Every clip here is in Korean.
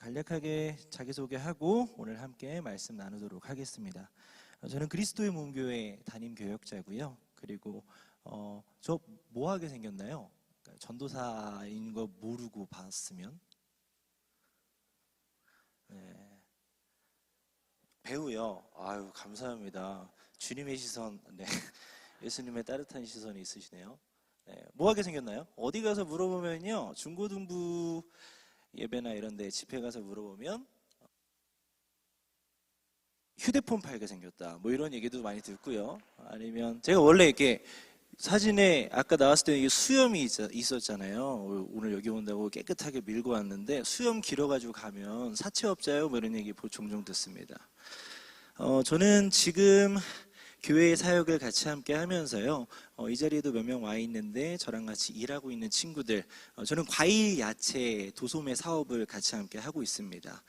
간략하게 자기소개하고 오늘 함께 말씀 나누도록 하겠습니다. 저는 그리스도의 몸교회 담임 교역자고요. 그리고 저 뭐하게 생겼나요? 전도사인 거 모르고 봤으면 배우요. 아유, 감사합니다. 주님의 시선, 네. 예수님의 따뜻한 시선이 있으시네요. 뭐하게 생겼나요? 어디 가서 물어보면요, 중고등부 예배나 이런 데 집회 가서 물어보면 휴대폰 팔게 생겼다, 뭐 이런 얘기도 많이 듣고요. 아니면 제가 원래 이렇게 사진에 아까 나왔을 때 이게 수염이 있었잖아요. 오늘 여기 온다고 깨끗하게 밀고 왔는데 수염 길어가지고 가면 사채업자요, 뭐 이런 얘기 종종 듣습니다. 저는 지금 교회의 사역을 같이 함께 하면서요, 이 자리에도 몇 명 와 있는데 저랑 같이 일하고 있는 친구들, 저는 과일 야채 도소매 사업을 같이 함께 하고 있습니다.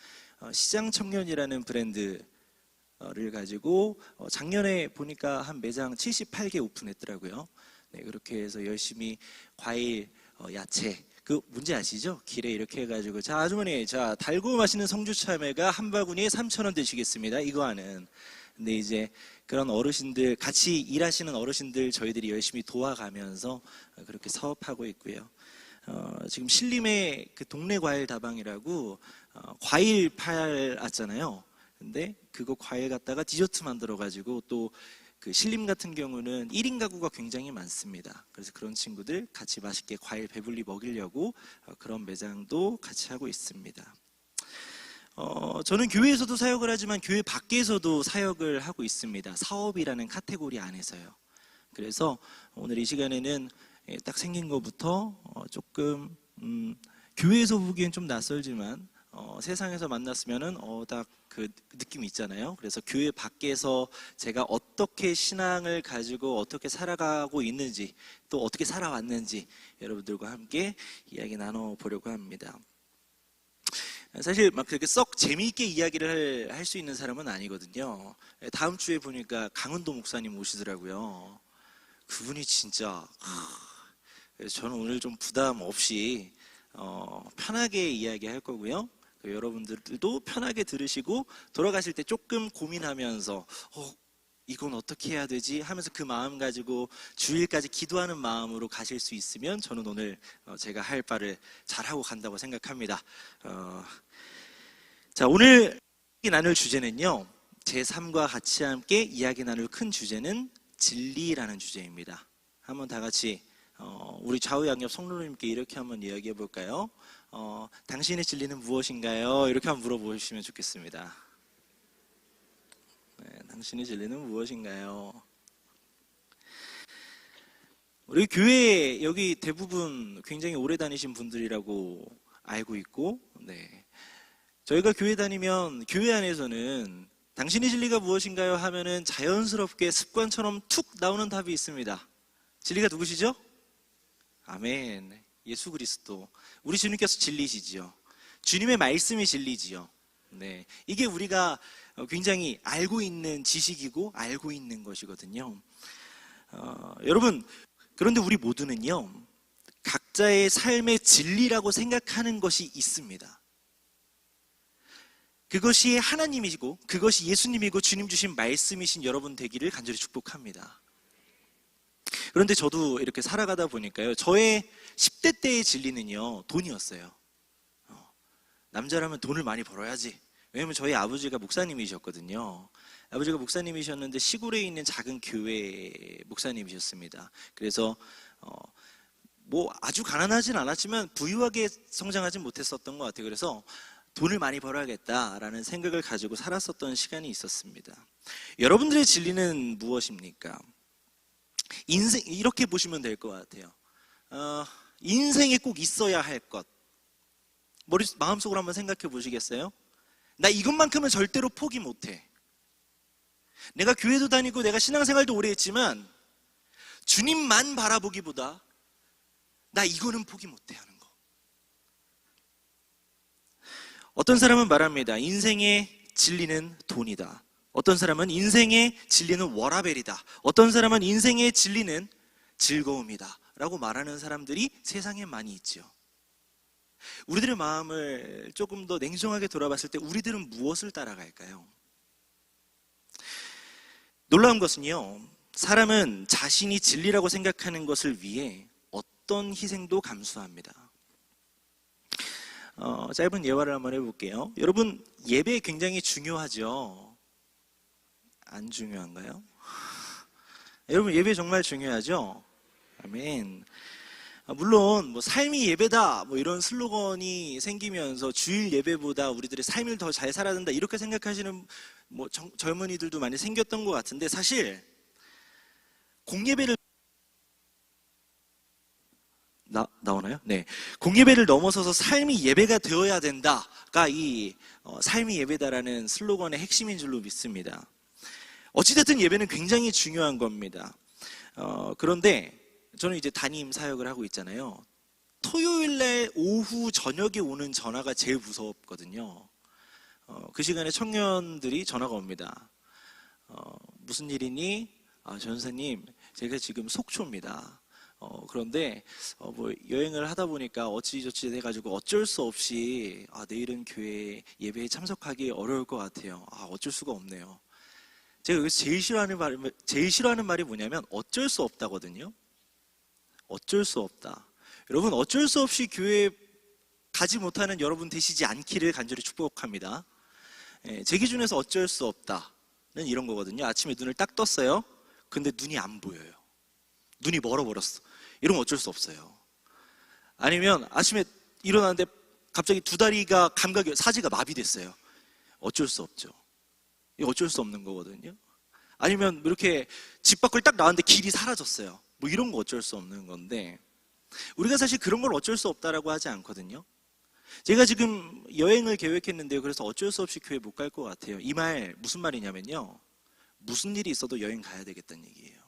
시장청년이라는 브랜드를 가지고 작년에 보니까 한 매장 78개 오픈했더라고요. 네, 그렇게 해서 열심히 과일, 야채, 그 문제 아시죠? 길에 이렇게 해가지고, 자 아주머니, 자 달고 맛있는 성주참외가 한 바구니에 3,000원 드시겠습니다, 이거 하는. 근데 이제 그런 어르신들, 같이 일하시는 어르신들 저희들이 열심히 도와가면서 그렇게 사업하고 있고요. 지금 신림에 그 동네 과일 다방이라고 과일 팔았잖아요. 근데 그거 과일 갖다가 디저트 만들어가지고, 또 그 신림 같은 경우는 1인 가구가 굉장히 많습니다. 그래서 그런 친구들 같이 맛있게 과일 배불리 먹이려고 그런 매장도 같이 하고 있습니다. 저는 교회에서도 사역을 하지만 교회 밖에서도 사역을 하고 있습니다. 사업이라는 카테고리 안에서요. 그래서 오늘 이 시간에는 딱 생긴 것부터 조금 교회에서 보기엔 좀 낯설지만 세상에서 만났으면은 딱 그 느낌이 있잖아요. 그래서 교회 밖에서 제가 어떻게 신앙을 가지고 어떻게 살아가고 있는지, 또 어떻게 살아왔는지 여러분들과 함께 이야기 나눠보려고 합니다. 사실 막 그렇게 썩 재미있게 이야기를 할 수 있는 사람은 아니거든요. 다음 주에 보니까 강은도 목사님 오시더라고요. 그분이 진짜 그래서 저는 오늘 좀 부담 없이 편하게 이야기할 거고요. 여러분들도 편하게 들으시고 돌아가실 때 조금 고민하면서 이건 어떻게 해야 되지 하면서 그 마음 가지고 주일까지 기도하는 마음으로 가실 수 있으면 저는 오늘 제가 할 바를 잘하고 간다고 생각합니다. 자, 오늘 이야기 나눌 주제는요, 제3과 같이 함께 이야기 나눌 큰 주제는 진리라는 주제입니다. 한번 다 같이 우리 좌우양옆 성도님께 이렇게 한번 이야기해 볼까요? 당신의 진리는 무엇인가요? 이렇게 한번 물어보시면 좋겠습니다. 네, 당신의 진리는 무엇인가요? 우리 교회 여기 대부분 굉장히 오래 다니신 분들이라고 알고 있고, 네, 저희가 교회 다니면 교회 안에서는 당신의 진리가 무엇인가요? 하면은 자연스럽게 습관처럼 툭 나오는 답이 있습니다. 진리가 누구시죠? 아멘. 예수 그리스도. 우리 주님께서 진리시지요. 주님의 말씀이 진리지요. 네, 이게 우리가 굉장히 알고 있는 지식이고 알고 있는 것이거든요. 여러분, 그런데 우리 모두는요, 각자의 삶의 진리라고 생각하는 것이 있습니다. 그것이 하나님이시고 그것이 예수님이고 주님 주신 말씀이신 여러분 되기를 간절히 축복합니다. 그런데 저도 이렇게 살아가다 보니까요, 저의 10대 때의 진리는요, 돈이었어요. 남자라면 돈을 많이 벌어야지. 왜냐면 저희 아버지가 목사님이셨거든요. 아버지가 목사님이셨는데 시골에 있는 작은 교회 목사님이셨습니다. 그래서 뭐 아주 가난하진 않았지만 부유하게 성장하진 못했었던 것 같아요. 그래서 돈을 많이 벌어야겠다라는 생각을 가지고 살았었던 시간이 있었습니다. 여러분들의 진리는 무엇입니까? 인생, 이렇게 보시면 될 것 같아요. 인생에 꼭 있어야 할 것, 마음속으로 한번 생각해 보시겠어요? 나 이것만큼은 절대로 포기 못해. 내가 교회도 다니고 내가 신앙생활도 오래 했지만 주님만 바라보기보다 나 이거는 포기 못해 하는 거. 어떤 사람은 말합니다. 인생의 진리는 돈이다. 어떤 사람은 인생의 진리는 워라벨이다. 어떤 사람은 인생의 진리는 즐거움이다 라고 말하는 사람들이 세상에 많이 있죠. 우리들의 마음을 조금 더 냉정하게 돌아봤을 때 우리들은 무엇을 따라갈까요? 놀라운 것은요, 사람은 자신이 진리라고 생각하는 것을 위해 어떤 희생도 감수합니다. 짧은 예화를 한번 해볼게요. 여러분, 예배 굉장히 중요하죠? 안 중요한가요? 여러분, 예배 정말 중요하죠? 아멘. 물론 뭐 삶이 예배다 뭐 이런 슬로건이 생기면서 주일 예배보다 우리들의 삶을 더 잘 살아야 된다 이렇게 생각하시는 뭐 젊은이들도 많이 생겼던 것 같은데, 사실 공예배를 나오나요? 네. 공예배를 넘어서서 삶이 예배가 되어야 된다가 이 삶이 예배다라는 슬로건의 핵심인 줄로 믿습니다. 어찌됐든 예배는 굉장히 중요한 겁니다. 그런데 저는 이제 담임 사역을 하고 있잖아요. 토요일날 오후 저녁에 오는 전화가 제일 무섭거든요. 그 시간에 청년들이 전화가 옵니다. 무슨 일이니? 전사님, 제가 지금 속초입니다. 그런데 뭐 여행을 하다 보니까 어찌저찌 해가지고 어쩔 수 없이 내일은 교회 예배에 참석하기 어려울 것 같아요. 어쩔 수가 없네요. 제가 여기서 제일 싫어하는 말이 뭐냐면 어쩔 수 없다거든요. 어쩔 수 없다. 여러분, 어쩔 수 없이 교회에 가지 못하는 여러분 되시지 않기를 간절히 축복합니다. 제 기준에서 어쩔 수 없다는 이런 거거든요. 아침에 눈을 딱 떴어요. 근데 눈이 안 보여요. 눈이 멀어버렸어. 이러면 어쩔 수 없어요. 아니면 아침에 일어났는데 갑자기 두 다리가 사지가 마비됐어요. 어쩔 수 없죠. 이거 어쩔 수 없는 거거든요. 아니면 이렇게 집 밖을 딱 나왔는데 길이 사라졌어요. 뭐 이런 거 어쩔 수 없는 건데, 우리가 사실 그런 걸 어쩔 수 없다라고 하지 않거든요. 제가 지금 여행을 계획했는데요. 그래서 어쩔 수 없이 교회 못 갈 것 같아요. 이 말 무슨 말이냐면요, 무슨 일이 있어도 여행 가야 되겠다는 얘기예요.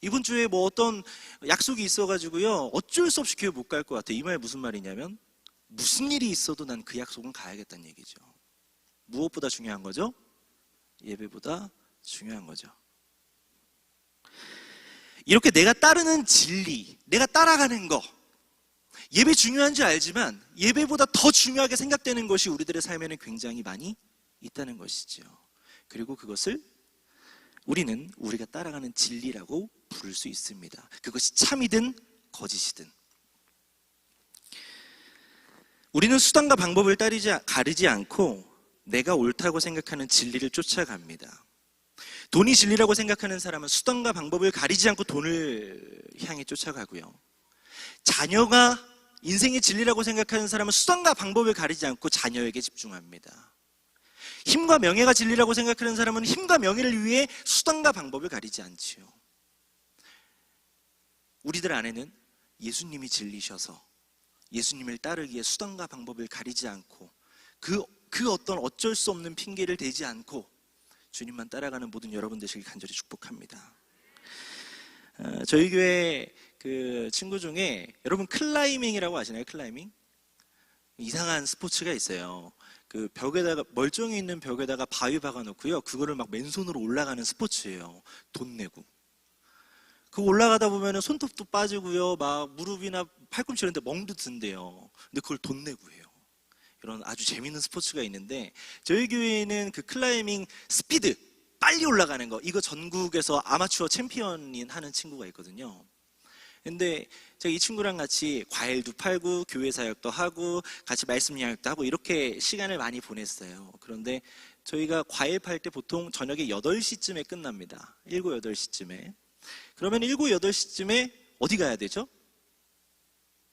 이번 주에 뭐 어떤 약속이 있어가지고요, 어쩔 수 없이 교회 못 갈 것 같아요. 이 말 무슨 말이냐면 무슨 일이 있어도 난 그 약속은 가야겠다는 얘기죠. 무엇보다 중요한 거죠? 예배보다 중요한 거죠. 이렇게 내가 따르는 진리, 내가 따라가는 거, 예배 중요한 줄 알지만 예배보다 더 중요하게 생각되는 것이 우리들의 삶에는 굉장히 많이 있다는 것이죠. 그리고 그것을 우리는 우리가 따라가는 진리라고 부를 수 있습니다. 그것이 참이든 거짓이든. 우리는 수단과 방법을 가리지 않고 내가 옳다고 생각하는 진리를 쫓아갑니다. 돈이 진리라고 생각하는 사람은 수단과 방법을 가리지 않고 돈을 향해 쫓아가고요. 자녀가 인생의 진리라고 생각하는 사람은 수단과 방법을 가리지 않고 자녀에게 집중합니다. 힘과 명예가 진리라고 생각하는 사람은 힘과 명예를 위해 수단과 방법을 가리지 않지요. 우리들 안에는 예수님이 진리셔서 예수님을 따르기에 수단과 방법을 가리지 않고 그 어떤 어쩔 수 없는 핑계를 대지 않고 주님만 따라가는 모든 여러분 되시길 간절히 축복합니다. 저희 교회 그 친구 중에 여러분 클라이밍이라고 아시나요? 클라이밍? 이상한 스포츠가 있어요. 그 벽에다가 멀쩡히 있는 벽에다가 바위 박아놓고요, 그거를 막 맨손으로 올라가는 스포츠예요. 돈 내고. 그거 올라가다 보면은 손톱도 빠지고요, 막 무릎이나 팔꿈치 이런 데 멍도 든대요. 근데 그걸 돈 내고 해요. 이런 아주 재밌는 스포츠가 있는데, 저희 교회에는 그 클라이밍 스피드, 빨리 올라가는 거, 이거 전국에서 아마추어 챔피언인 하는 친구가 있거든요. 근데 제가 이 친구랑 같이 과일도 팔고 교회 사역도 하고 같이 말씀 이야기도 하고 이렇게 시간을 많이 보냈어요. 그런데 저희가 과일 팔 때 보통 저녁에 8시쯤에 끝납니다. 7, 8시쯤에. 그러면 7, 8시쯤에 어디 가야 되죠?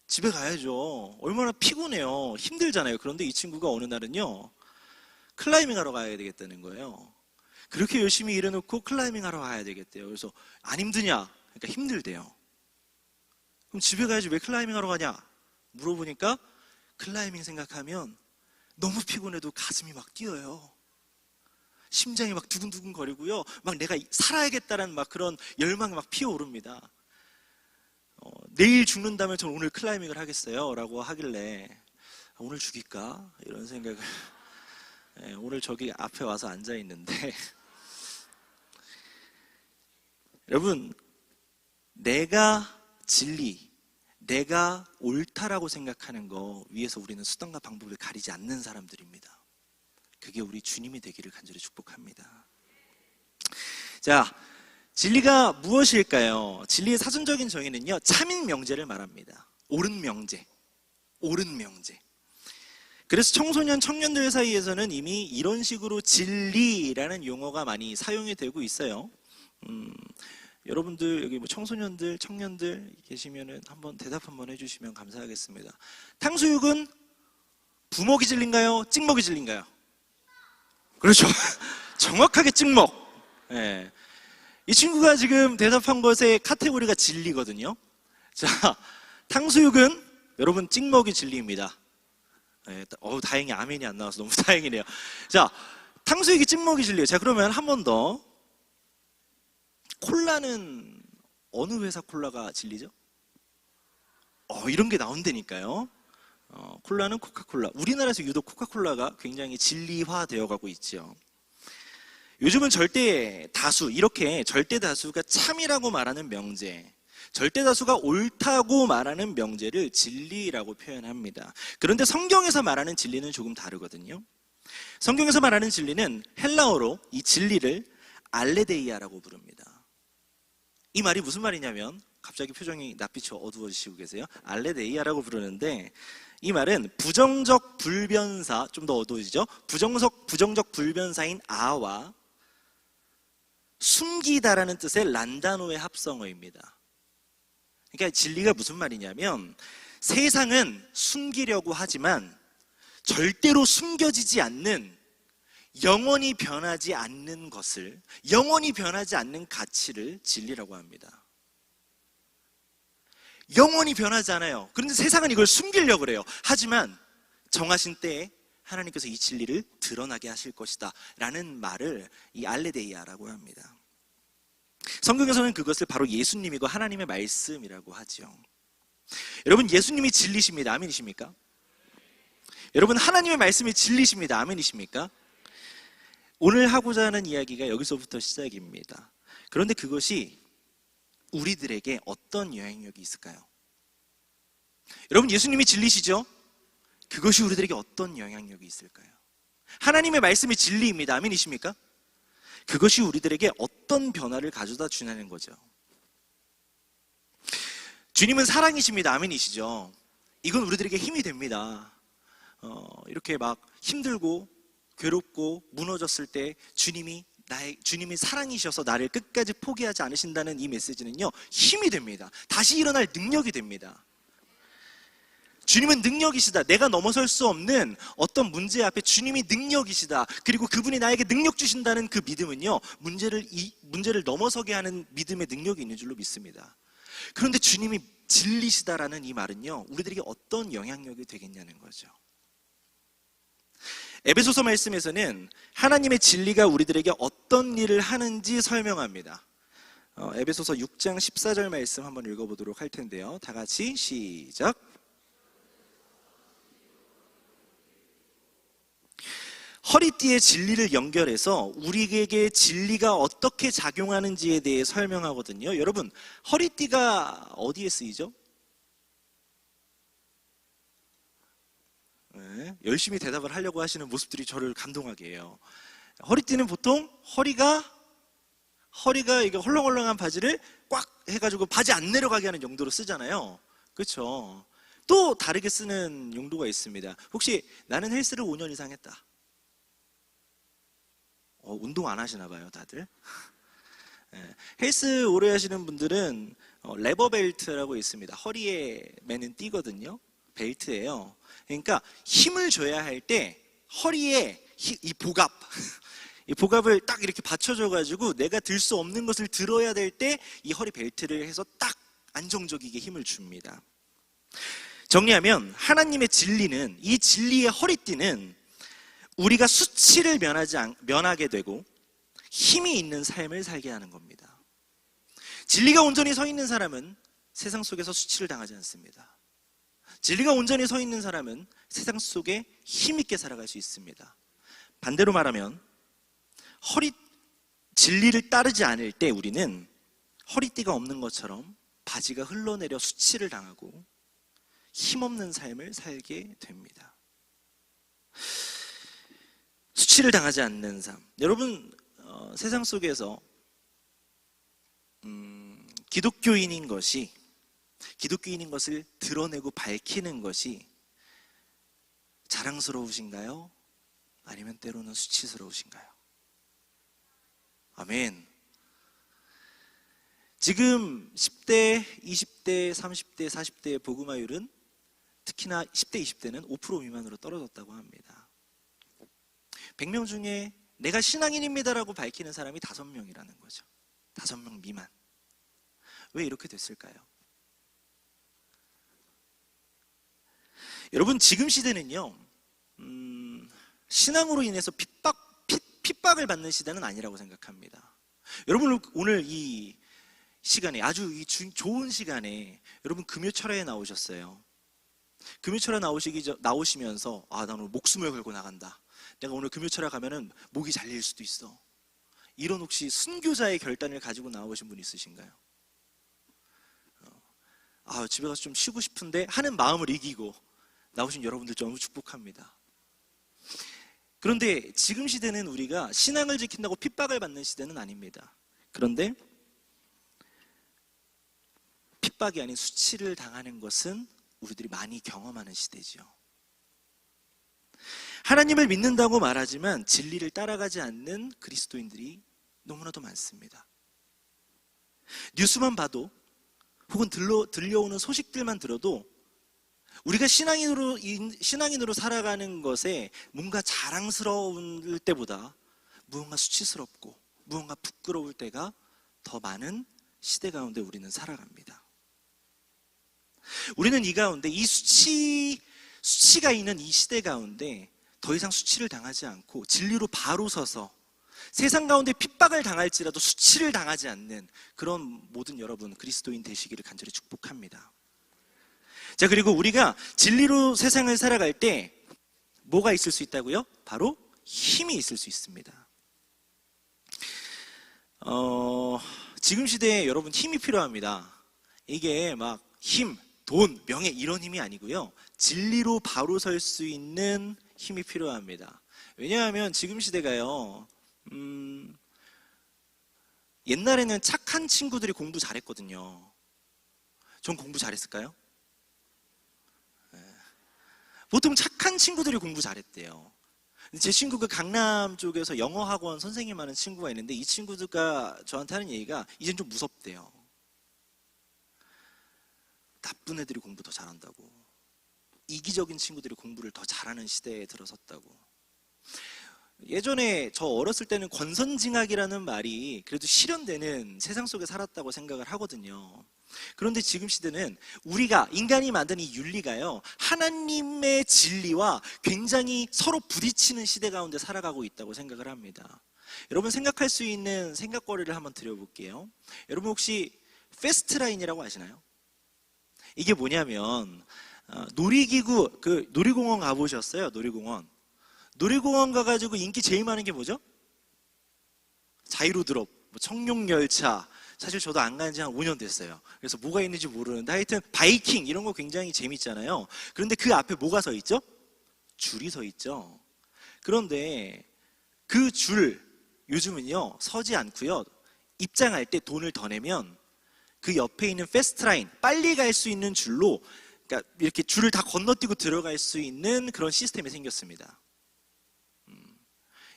집에 가야죠. 얼마나 피곤해요. 힘들잖아요. 그런데 이 친구가 어느 날은요, 클라이밍 하러 가야 되겠다는 거예요. 그렇게 열심히 일해놓고 클라이밍 하러 가야 되겠대요. 그래서 안 힘드냐? 그러니까 힘들대요. 그럼 집에 가야지 왜 클라이밍 하러 가냐? 물어보니까 클라이밍 생각하면 너무 피곤해도 가슴이 막 뛰어요. 심장이 막 두근두근 거리고요. 막 내가 살아야겠다는 막 그런 열망이 막 피어오릅니다. 내일 죽는다면 저는 오늘 클라이밍을 하겠어요 라고 하길래 오늘 죽일까? 이런 생각을 오늘 저기 앞에 와서 앉아 있는데 여러분, 내가 진리, 내가 옳다라고 생각하는 거 위에서 우리는 수단과 방법을 가리지 않는 사람들입니다. 그게 우리 주님이 되기를 간절히 축복합니다. 자, 진리가 무엇일까요? 진리의 사전적인 정의는요, 참인 명제를 말합니다. 옳은 명제, 옳은 명제. 그래서 청소년, 청년들 사이에서는 이미 이런 식으로 진리라는 용어가 많이 사용이 되고 있어요. 여러분들 여기 뭐 청소년들, 청년들 계시면은 한번 대답 한번 해주시면 감사하겠습니다. 탕수육은 부먹이 진리인가요? 찍먹이 진리인가요? 그렇죠. 정확하게 찍먹. 네. 이 친구가 지금 대답한 것의 카테고리가 진리거든요. 자, 탕수육은 여러분 찍먹이 진리입니다. 네, 다행히 아멘이 안 나와서 너무 다행이네요. 자, 탕수육이 찍먹이 진리예요. 자, 그러면 한 번 더. 콜라는 어느 회사 콜라가 진리죠? 이런 게 나온다니까요. 콜라는 코카콜라. 우리나라에서 유독 코카콜라가 굉장히 진리화되어 가고 있죠. 요즘은 절대 다수, 이렇게 절대 다수가 참이라고 말하는 명제, 절대 다수가 옳다고 말하는 명제를 진리라고 표현합니다. 그런데 성경에서 말하는 진리는 조금 다르거든요. 성경에서 말하는 진리는 헬라어로 이 진리를 알레데이아라고 부릅니다. 이 말이 무슨 말이냐면, 갑자기 표정이 낯빛이 어두워지시고 계세요. 알레데이아라고 부르는데, 이 말은 부정적 불변사, 좀 더 어두워지죠? 부정적 불변사인 아와 숨기다라는 뜻의 란다노의 합성어입니다. 그러니까 진리가 무슨 말이냐면, 세상은 숨기려고 하지만 절대로 숨겨지지 않는, 영원히 변하지 않는 것을, 영원히 변하지 않는 가치를 진리라고 합니다. 영원히 변하지 않아요. 그런데 세상은 이걸 숨기려고 그래요. 하지만 정하신 때에 하나님께서 이 진리를 드러나게 하실 것이다 라는 말을 이 알레데이아라고 합니다. 성경에서는 그것을 바로 예수님이고 하나님의 말씀이라고 하죠. 여러분, 예수님이 진리십니다. 아멘이십니까? 여러분, 하나님의 말씀이 진리십니다. 아멘이십니까? 오늘 하고자 하는 이야기가 여기서부터 시작입니다. 그런데 그것이 우리들에게 어떤 영향력이 있을까요? 여러분, 예수님이 진리시죠? 그것이 우리들에게 어떤 영향력이 있을까요? 하나님의 말씀이 진리입니다. 아멘이십니까? 그것이 우리들에게 어떤 변화를 가져다 주냐는 거죠. 주님은 사랑이십니다. 아멘이시죠? 이건 우리들에게 힘이 됩니다. 이렇게 막 힘들고 괴롭고 무너졌을 때 주님이 사랑이셔서 나를 끝까지 포기하지 않으신다는 이 메시지는요, 힘이 됩니다. 다시 일어날 능력이 됩니다. 주님은 능력이시다. 내가 넘어설 수 없는 어떤 문제 앞에 주님이 능력이시다. 그리고 그분이 나에게 능력 주신다는 그 믿음은요, 문제를 넘어서게 하는 믿음의 능력이 있는 줄로 믿습니다. 그런데 주님이 진리시다라는 이 말은요, 우리들에게 어떤 영향력이 되겠냐는 거죠. 에베소서 말씀에서는 하나님의 진리가 우리들에게 어떤 일을 하는지 설명합니다. 에베소서 6장 14절 말씀 한번 읽어보도록 할 텐데요. 다 같이 시작. 허리띠에 진리를 연결해서 우리에게 진리가 어떻게 작용하는지에 대해 설명하거든요. 여러분, 허리띠가 어디에 쓰이죠? 네, 열심히 대답을 하려고 하시는 모습들이 저를 감동하게 해요. 허리띠는 보통 허리가 이게 헐렁헐렁한 바지를 꽉 해가지고 바지 안 내려가게 하는 용도로 쓰잖아요. 그렇죠? 또 다르게 쓰는 용도가 있습니다. 혹시 나는 헬스를 5년 이상 했다. 운동 안 하시나 봐요, 다들. 네, 헬스 오래 하시는 분들은 레버 벨트라고 있습니다. 허리에 매는 띠거든요. 벨트예요. 그러니까 힘을 줘야 할 때 허리에 이 복압을 딱 이렇게 받쳐줘가지고 내가 들 수 없는 것을 들어야 될 때 이 허리 벨트를 해서 딱 안정적이게 힘을 줍니다. 정리하면 하나님의 진리는, 이 진리의 허리띠는 우리가 수치를 면하게 되고 힘이 있는 삶을 살게 하는 겁니다. 진리가 온전히 서 있는 사람은 세상 속에서 수치를 당하지 않습니다. 진리가 온전히 서 있는 사람은 세상 속에 힘있게 살아갈 수 있습니다. 반대로 말하면 진리를 따르지 않을 때 우리는 허리띠가 없는 것처럼 바지가 흘러내려 수치를 당하고 힘없는 삶을 살게 됩니다. 수치를 당하지 않는 삶. 여러분, 세상 속에서 기독교인인 것을 드러내고 밝히는 것이 자랑스러우신가요? 아니면 때로는 수치스러우신가요? 아멘. 지금 10대, 20대, 30대, 40대의 복음화율은 특히나 10대, 20대는 5% 미만으로 떨어졌다고 합니다. 100명 중에 내가 신앙인입니다라고 밝히는 사람이 5명이라는 거죠. 5명 미만. 왜 이렇게 됐을까요? 여러분, 지금 시대는요, 신앙으로 인해서 핍박을 받는 시대는 아니라고 생각합니다. 여러분, 오늘 이 시간에, 아주 좋은 시간에 여러분 금요철야에 나오셨어요. 금요철야 나오시면서 나는 오늘 목숨을 걸고 나간다. 내가 오늘 금요철야 가면은 목이 잘릴 수도 있어. 이런 혹시 순교자의 결단을 가지고 나오신 분 있으신가요? 집에 가서 좀 쉬고 싶은데 하는 마음을 이기고 나오신 여러분들 너무 축복합니다. 그런데 지금 시대는 우리가 신앙을 지킨다고 핍박을 받는 시대는 아닙니다. 그런데 핍박이 아닌 수치를 당하는 것은 우리들이 많이 경험하는 시대지요. 하나님을 믿는다고 말하지만 진리를 따라가지 않는 그리스도인들이 너무나도 많습니다. 뉴스만 봐도 혹은 들려오는 소식들만 들어도 우리가 신앙인으로 살아가는 것에 뭔가 자랑스러울 때보다 무언가 수치스럽고 무언가 부끄러울 때가 더 많은 시대 가운데 우리는 살아갑니다. 우리는 이 가운데 이 수치가 있는 이 시대 가운데 더 이상 수치를 당하지 않고 진리로 바로 서서 세상 가운데 핍박을 당할지라도 수치를 당하지 않는 그런 모든 여러분 그리스도인 되시기를 간절히 축복합니다. 자, 그리고 우리가 진리로 세상을 살아갈 때 뭐가 있을 수 있다고요? 바로 힘이 있을 수 있습니다. 지금 시대에 여러분 힘이 필요합니다. 이게 막 힘, 돈, 명예 이런 힘이 아니고요. 진리로 바로 설 수 있는 힘이 필요합니다. 왜냐하면 지금 시대가요. 옛날에는 착한 친구들이 공부 잘했거든요. 전 공부 잘했을까요? 보통 착한 친구들이 공부 잘했대요. 제 친구가 강남 쪽에서 영어 학원 선생님 하는 친구가 있는데 이 친구가 저한테 하는 얘기가 이젠 좀 무섭대요. 나쁜 애들이 공부 더 잘한다고. 이기적인 친구들이 공부를 더 잘하는 시대에 들어섰다고. 예전에 저 어렸을 때는 권선징악이라는 말이 그래도 실현되는 세상 속에 살았다고 생각을 하거든요. 그런데 지금 시대는 우리가 인간이 만든 이 윤리가요, 하나님의 진리와 굉장히 서로 부딪히는 시대 가운데 살아가고 있다고 생각을 합니다. 여러분 생각할 수 있는 생각거리를 한번 드려볼게요. 여러분 혹시 패스트라인이라고 아시나요? 이게 뭐냐면 놀이기구, 놀이공원 가보셨어요? 놀이공원 가가지고 인기 제일 많은 게 뭐죠? 자이로드롭, 청룡열차. 사실 저도 안 간 지 한 5년 됐어요. 그래서 뭐가 있는지 모르는데 하여튼 바이킹 이런 거 굉장히 재밌잖아요. 그런데 그 앞에 뭐가 서 있죠? 줄이 서 있죠. 그런데 그 줄 요즘은요 서지 않고요, 입장할 때 돈을 더 내면 그 옆에 있는 패스트라인, 빨리 갈 수 있는 줄로, 그러니까 이렇게 줄을 다 건너뛰고 들어갈 수 있는 그런 시스템이 생겼습니다.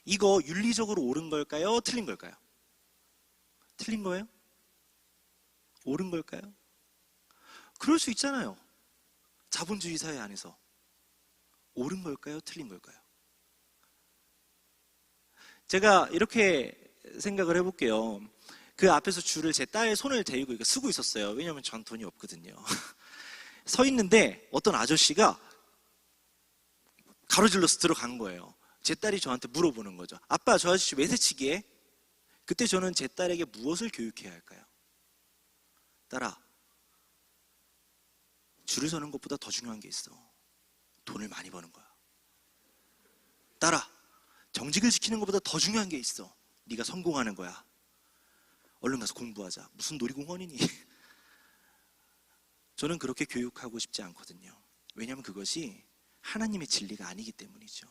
이거 윤리적으로 옳은 걸까요? 틀린 걸까요? 틀린 거예요? 옳은 걸까요? 그럴 수 있잖아요. 자본주의 사회 안에서. 옳은 걸까요? 틀린 걸까요? 제가 이렇게 생각을 해볼게요. 그 앞에서 줄을 제 딸의 손을 대고 쓰고 있었어요. 왜냐하면 전 돈이 없거든요. 서 있는데 어떤 아저씨가 가로질러서 들어간 거예요. 제 딸이 저한테 물어보는 거죠. 아빠, 저 아저씨 왜 새치기해? 그때 저는 제 딸에게 무엇을 교육해야 할까요? 딸아, 줄을 서는 것보다 더 중요한 게 있어. 돈을 많이 버는 거야. 딸아, 정직을 지키는 것보다 더 중요한 게 있어. 네가 성공하는 거야. 얼른 가서 공부하자. 무슨 놀이공원이니? 저는 그렇게 교육하고 싶지 않거든요. 왜냐하면 그것이 하나님의 진리가 아니기 때문이죠.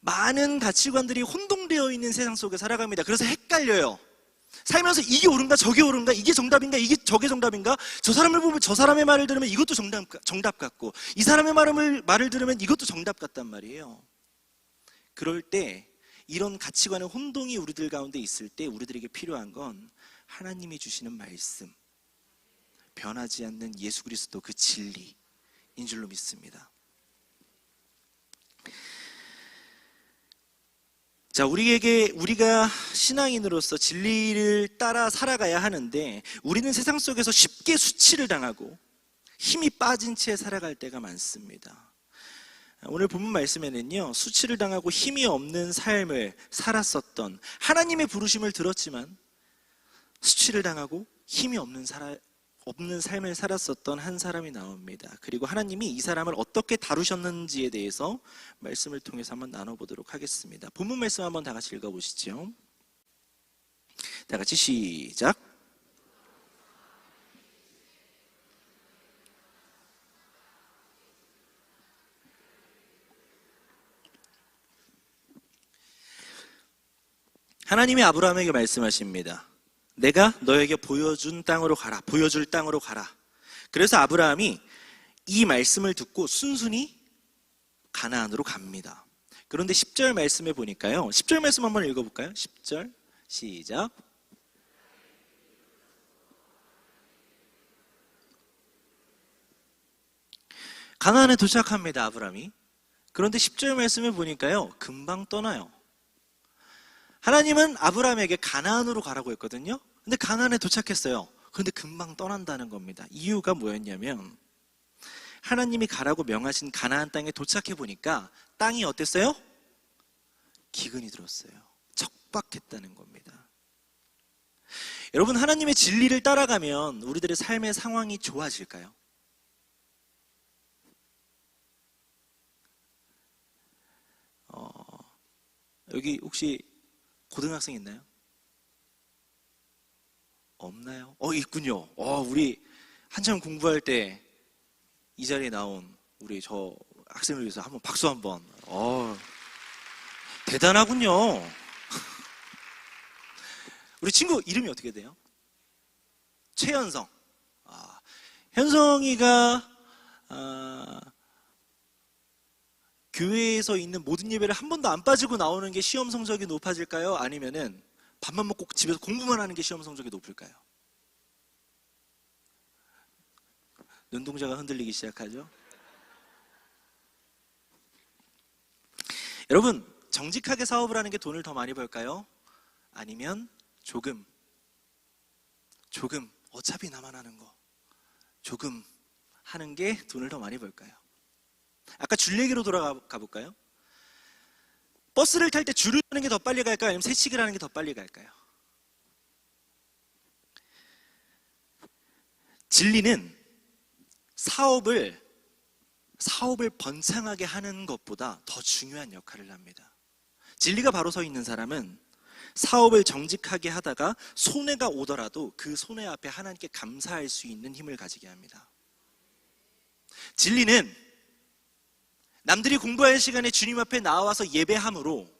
많은 가치관들이 혼동되어 있는 세상 속에 살아갑니다. 그래서 헷갈려요. 살면서 이게 옳은가 저게 옳은가, 이게 정답인가 이게 저게 정답인가, 저 사람을 보면 저 사람의 말을 들으면 이것도 정답 같고, 이 사람의 말을 들으면 이것도 정답 같단 말이에요. 그럴 때 이런 가치관의 혼동이 우리들 가운데 있을 때 우리들에게 필요한 건 하나님이 주시는 말씀, 변하지 않는 예수 그리스도 그 진리인 줄로 믿습니다. 자, 우리가 신앙인으로서 진리를 따라 살아가야 하는데, 우리는 세상 속에서 쉽게 수치를 당하고 힘이 빠진 채 살아갈 때가 많습니다. 오늘 본문 말씀에는요, 수치를 당하고 힘이 없는 삶을 살았었던, 하나님의 부르심을 들었지만 수치를 당하고 힘이 없는 삶을 살았었던 한 사람이 나옵니다. 그리고 하나님이 이 사람을 어떻게 다루셨는지에 대해서 말씀을 통해서 한번 나눠보도록 하겠습니다. 본문 말씀 한번 다 같이 읽어보시죠. 다 같이 시작. 하나님이 아브라함에게 말씀하십니다. 내가 너에게 보여줄 땅으로 가라. 그래서 아브라함이 이 말씀을 듣고 순순히 가나안으로 갑니다. 그런데 10절 말씀에 보니까요, 10절 말씀 한번 읽어볼까요? 10절 시작. 가나안에 도착합니다, 아브라함이. 그런데 10절 말씀을 보니까요, 금방 떠나요. 하나님은 아브라함에게 가나안으로 가라고 했거든요. 근데 가나안에 도착했어요. 그런데 금방 떠난다는 겁니다. 이유가 뭐였냐면, 하나님이 가라고 명하신 가나안 땅에 도착해 보니까 땅이 어땠어요? 기근이 들었어요. 척박했다는 겁니다. 여러분, 하나님의 진리를 따라가면 우리들의 삶의 상황이 좋아질까요? 여기 혹시 고등학생 있나요? 없나요? 있군요. 우리 한참 공부할 때 이 자리에 나온 우리 저 학생을 위해서 한번 박수 한번. 대단하군요. 우리 친구 이름이 어떻게 돼요? 최현성. 현성이가 교회에서 있는 모든 예배를 한 번도 안 빠지고 나오는 게 시험 성적이 높아질까요? 아니면은 밥만 먹고 집에서 공부만 하는 게 시험 성적이 높을까요? 눈동자가 흔들리기 시작하죠. 여러분, 정직하게 사업을 하는 게 돈을 더 많이 벌까요? 아니면 조금 어차피 나만 하는 거 조금 하는 게 돈을 더 많이 벌까요? 아까 줄 얘기로 돌아가 볼까요? 버스를 탈 때 줄을 서는 게 더 빨리 갈까요? 아니면 세식을 하는 게 더 빨리 갈까요? 진리는 사업을 번창하게 하는 것보다 더 중요한 역할을 합니다. 진리가 바로 서 있는 사람은 사업을 정직하게 하다가 손해가 오더라도 그 손해 앞에 하나님께 감사할 수 있는 힘을 가지게 합니다. 진리는 남들이 공부할 시간에 주님 앞에 나와서 예배함으로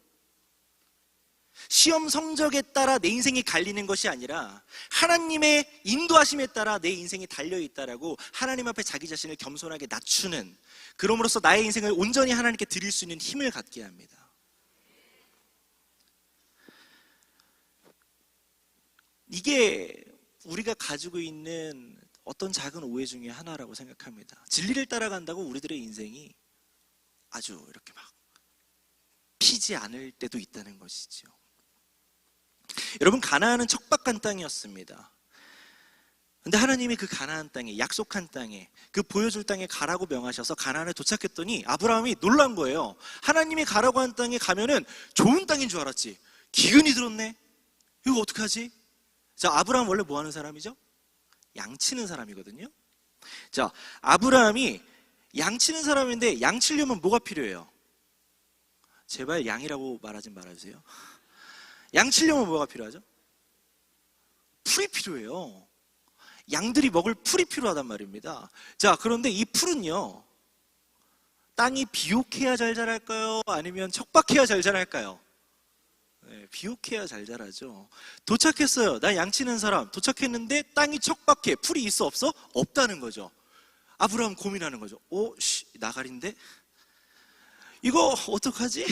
시험 성적에 따라 내 인생이 갈리는 것이 아니라 하나님의 인도하심에 따라 내 인생이 달려있다라고 하나님 앞에 자기 자신을 겸손하게 낮추는, 그럼으로써 나의 인생을 온전히 하나님께 드릴 수 있는 힘을 갖게 합니다. 이게 우리가 가지고 있는 어떤 작은 오해 중에 하나라고 생각합니다. 진리를 따라간다고 우리들의 인생이 아주 이렇게 막 피지 않을 때도 있다는 것이죠. 여러분, 가나안은 척박한 땅이었습니다. 근데 하나님이 그 가나안 땅에, 약속한 땅에, 그 보여줄 땅에 가라고 명하셔서 가나안에 도착했더니 아브라함이 놀란 거예요. 하나님이 가라고 한 땅에 가면은 좋은 땅인 줄 알았지. 기근이 들었네. 이거 어떡하지? 자, 아브라함 원래 뭐 하는 사람이죠? 양치는 사람이거든요. 자, 아브라함이 양치는 사람인데 양치려면 뭐가 필요해요? 제발 양이라고 말하지 말아주세요. 양치려면 뭐가 필요하죠? 풀이 필요해요. 양들이 먹을 풀이 필요하단 말입니다. 자, 그런데 이 풀은요, 땅이 비옥해야 잘 자랄까요? 아니면 척박해야 잘 자랄까요? 네, 비옥해야 잘 자라죠. 도착했어요. 나 양치는 사람 도착했는데 땅이 척박해. 풀이 있어 없어? 없다는 거죠. 아브라함 고민하는 거죠. 나가린데? 이거 어떡하지?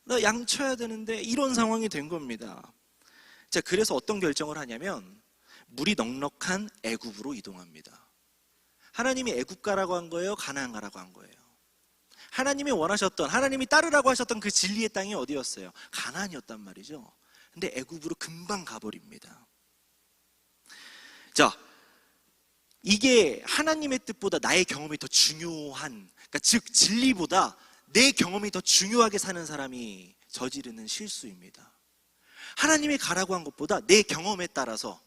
나 양쳐야 되는데, 이런 상황이 된 겁니다. 자, 그래서 어떤 결정을 하냐면 물이 넉넉한 애굽으로 이동합니다. 하나님이 애굽 가라고 한 거예요? 가나안 가라고 한 거예요? 하나님이 원하셨던, 하나님이 따르라고 하셨던 그 진리의 땅이 어디였어요? 가나안이었단 말이죠. 근데 애굽으로 금방 가버립니다. 자, 이게 하나님의 뜻보다 나의 경험이 더 중요한, 그러니까 즉 진리보다 내 경험이 더 중요하게 사는 사람이 저지르는 실수입니다. 하나님이 가라고 한 것보다 내 경험에 따라서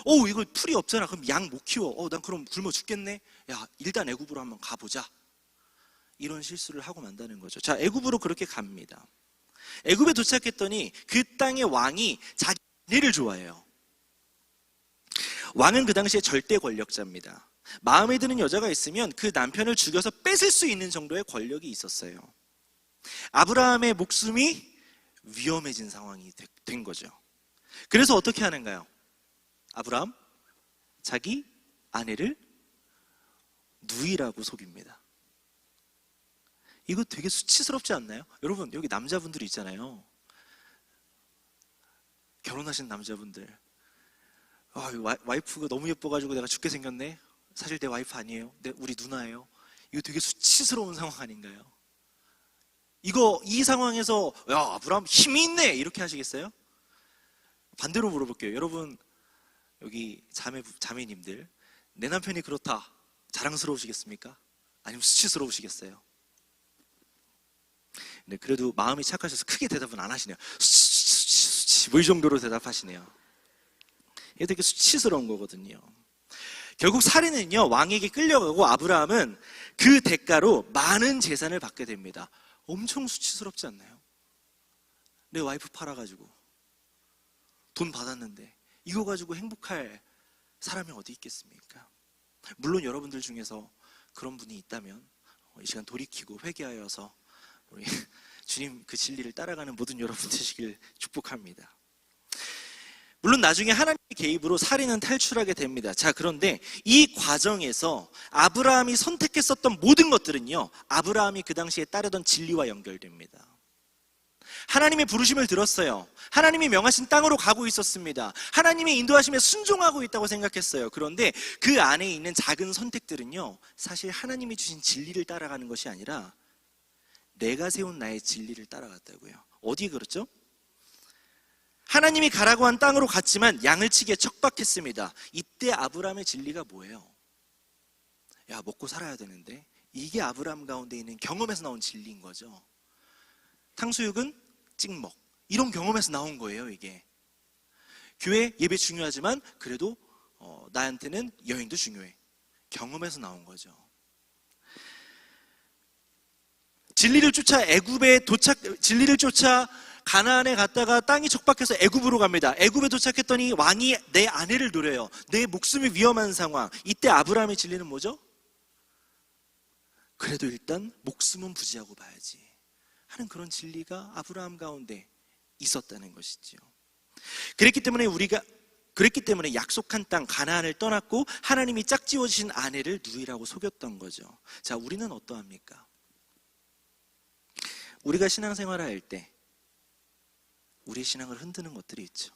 이거 풀이 없잖아. 그럼 양 못 키워. 난 그럼 굶어 죽겠네. 야, 일단 애굽으로 한번 가보자. 이런 실수를 하고 만다는 거죠. 자, 애굽으로 그렇게 갑니다. 애굽에 도착했더니 그 땅의 왕이 자기 아내를 좋아해요. 왕은 그 당시에 절대 권력자입니다. 마음에 드는 여자가 있으면 그 남편을 죽여서 뺏을 수 있는 정도의 권력이 있었어요. 아브라함의 목숨이 위험해진 상황이 된 거죠. 그래서 어떻게 하는가요? 아브라함, 자기 아내를 누이라고 속입니다. 이거 되게 수치스럽지 않나요? 여러분, 여기 남자분들이 있잖아요. 결혼하신 남자분들. 와이프가 너무 예뻐가지고 내가 죽게 생겼네. 사실 내 와이프 아니에요. 우리 누나예요. 이거 되게 수치스러운 상황 아닌가요? 이 상황에서 야, 아브라함 힘이 있네 이렇게 하시겠어요? 반대로 물어볼게요. 여러분, 여기 자매님들, 내 남편이 그렇다 자랑스러우시겠습니까? 아니면 수치스러우시겠어요? 네, 그래도 마음이 착하셔서 크게 대답은 안 하시네요. 수치 뭐 이 정도로 대답하시네요. 이게 되게 수치스러운 거거든요. 결국 살인은요, 왕에게 끌려가고 아브라함은 그 대가로 많은 재산을 받게 됩니다. 엄청 수치스럽지 않나요? 내 와이프 팔아가지고 돈 받았는데 이거 가지고 행복할 사람이 어디 있겠습니까? 물론 여러분들 중에서 그런 분이 있다면 이 시간 돌이키고 회개하여서 우리 주님 그 진리를 따라가는 모든 여러분 되시길 축복합니다. 물론 나중에 하나님의 개입으로 살인은 탈출하게 됩니다. 자, 그런데 이 과정에서 아브라함이 선택했었던 모든 것들은요, 아브라함이 그 당시에 따르던 진리와 연결됩니다. 하나님의 부르심을 들었어요. 하나님이 명하신 땅으로 가고 있었습니다. 하나님의 인도하심에 순종하고 있다고 생각했어요. 그런데 그 안에 있는 작은 선택들은요, 사실 하나님이 주신 진리를 따라가는 것이 아니라 내가 세운 나의 진리를 따라갔다고요. 어디 그렇죠? 하나님이 가라고 한 땅으로 갔지만 양을 치기에 척박했습니다. 이때 아브라함의 진리가 뭐예요? 야, 먹고 살아야 되는데. 이게 아브라함 가운데 있는 경험에서 나온 진리인 거죠. 탕수육은 찍먹, 이런 경험에서 나온 거예요. 이게 교회 예배 중요하지만 그래도 나한테는 여행도 중요해. 경험에서 나온 거죠. 진리를 쫓아 가나안에 갔다가 땅이 척박해서 애굽으로 갑니다. 애굽에 도착했더니 왕이 내 아내를 노려요. 내 목숨이 위험한 상황. 이때 아브라함의 진리는 뭐죠? 그래도 일단 목숨은 부지하고 봐야지 하는 그런 진리가 아브라함 가운데 있었다는 것이죠. 그랬기 때문에 약속한 땅 가나안을 떠났고 하나님이 짝지어 주신 아내를 누이라고 속였던 거죠. 자, 우리는 어떠합니까? 우리가 신앙생활을 할 때 우리의 신앙을 흔드는 것들이 있죠.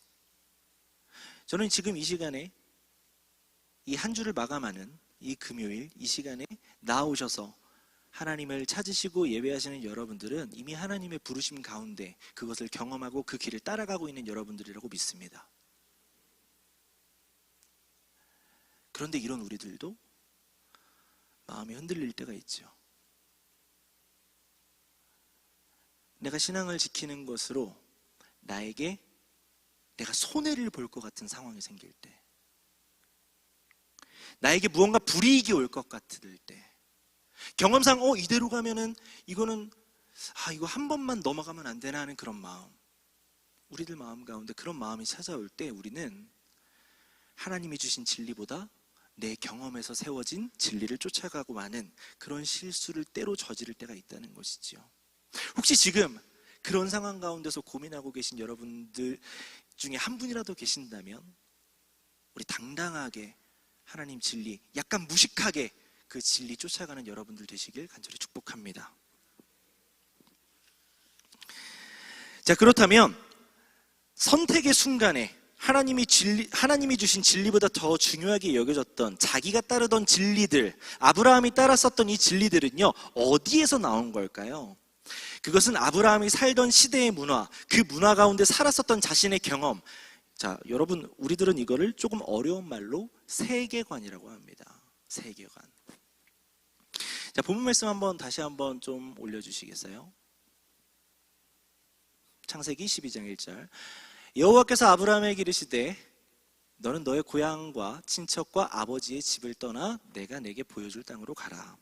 저는 지금 이 시간에 이 한 주를 마감하는 이 금요일 이 시간에 나오셔서 하나님을 찾으시고 예배하시는 여러분들은 이미 하나님의 부르심 가운데 그것을 경험하고 그 길을 따라가고 있는 여러분들이라고 믿습니다. 그런데 이런 우리들도 마음이 흔들릴 때가 있죠. 내가 신앙을 지키는 것으로 나에게 내가 손해를 볼 것 같은 상황이 생길 때, 나에게 무언가 불이익이 올 것 같을 때, 경험상 이대로 가면은 이거 한 번만 넘어가면 안 되나 하는 그런 마음, 우리들 마음 가운데 그런 마음이 찾아올 때 우리는 하나님이 주신 진리보다 내 경험에서 세워진 진리를 쫓아가고 마는 그런 실수를 때로 저지를 때가 있다는 것이지요. 혹시 지금 그런 상황 가운데서 고민하고 계신 여러분들 중에 한 분이라도 계신다면 우리 당당하게 하나님 진리, 약간 무식하게 그 진리 쫓아가는 여러분들 되시길 간절히 축복합니다. 자, 그렇다면 선택의 순간에 하나님이 주신 진리보다 더 중요하게 여겨졌던 자기가 따르던 진리들, 아브라함이 따랐었던 이 진리들은요, 어디에서 나온 걸까요? 그것은 아브라함이 살던 시대의 문화, 그 문화 가운데 살았었던 자신의 경험. 자, 여러분, 우리들은 이거를 조금 어려운 말로 세계관이라고 합니다. 세계관. 자, 본문 말씀 다시 한번 좀 올려주시겠어요? 창세기 12장 1절. 여호와께서 아브라함에게 이르시되 너는 너의 고향과 친척과 아버지의 집을 떠나 내가 내게 보여줄 땅으로 가라.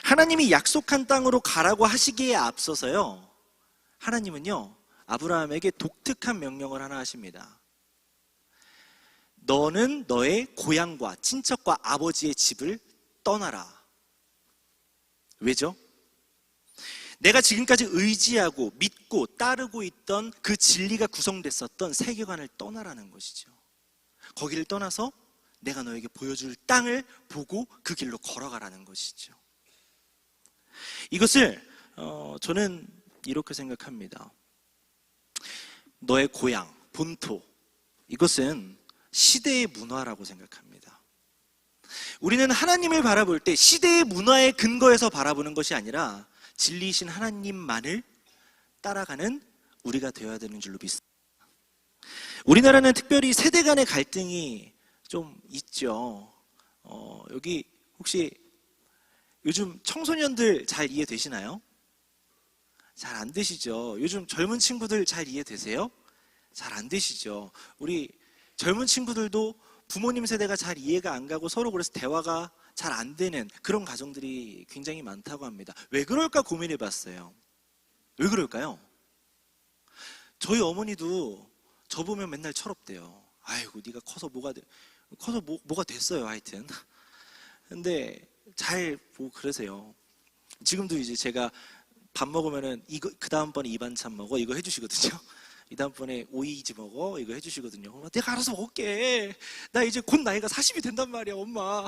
하나님이 약속한 땅으로 가라고 하시기에 앞서서요, 하나님은요 아브라함에게 독특한 명령을 하나 하십니다. 너는 너의 고향과 친척과 아버지의 집을 떠나라. 왜죠? 내가 지금까지 의지하고 믿고 따르고 있던 그 진리가 구성됐었던 세계관을 떠나라는 것이죠. 거기를 떠나서 내가 너에게 보여줄 땅을 보고 그 길로 걸어가라는 것이죠. 이것을 저는 이렇게 생각합니다. 너의 고향, 본토, 이것은 시대의 문화라고 생각합니다. 우리는 하나님을 바라볼 때 시대의 문화의 근거에서 바라보는 것이 아니라 진리이신 하나님만을 따라가는 우리가 되어야 되는 줄로 믿습니다. 우리나라는 특별히 세대 간의 갈등이 좀 있죠. 여기 혹시 요즘 청소년들 잘 이해되시나요? 잘 안 되시죠? 요즘 젊은 친구들 잘 이해되세요? 잘 안 되시죠? 우리 젊은 친구들도 부모님 세대가 잘 이해가 안 가고 서로 그래서 대화가 잘 안 되는 그런 가정들이 굉장히 많다고 합니다. 왜 그럴까 고민해 봤어요. 왜 그럴까요? 저희 어머니도 저 보면 맨날 철없대요. 아이고 네가 커서 뭐가 됐어요 하여튼. 근데 잘 뭐 그러세요. 지금도 이제 제가 밥 먹으면은 이거 그 다음번에 이 반찬 먹어 이거 해주시거든요. 이 다음번에 오이지 먹어 이거 해주시거든요. 엄마 내가 알아서 먹을게. 나 이제 곧 나이가 40이 된단 말이야 엄마.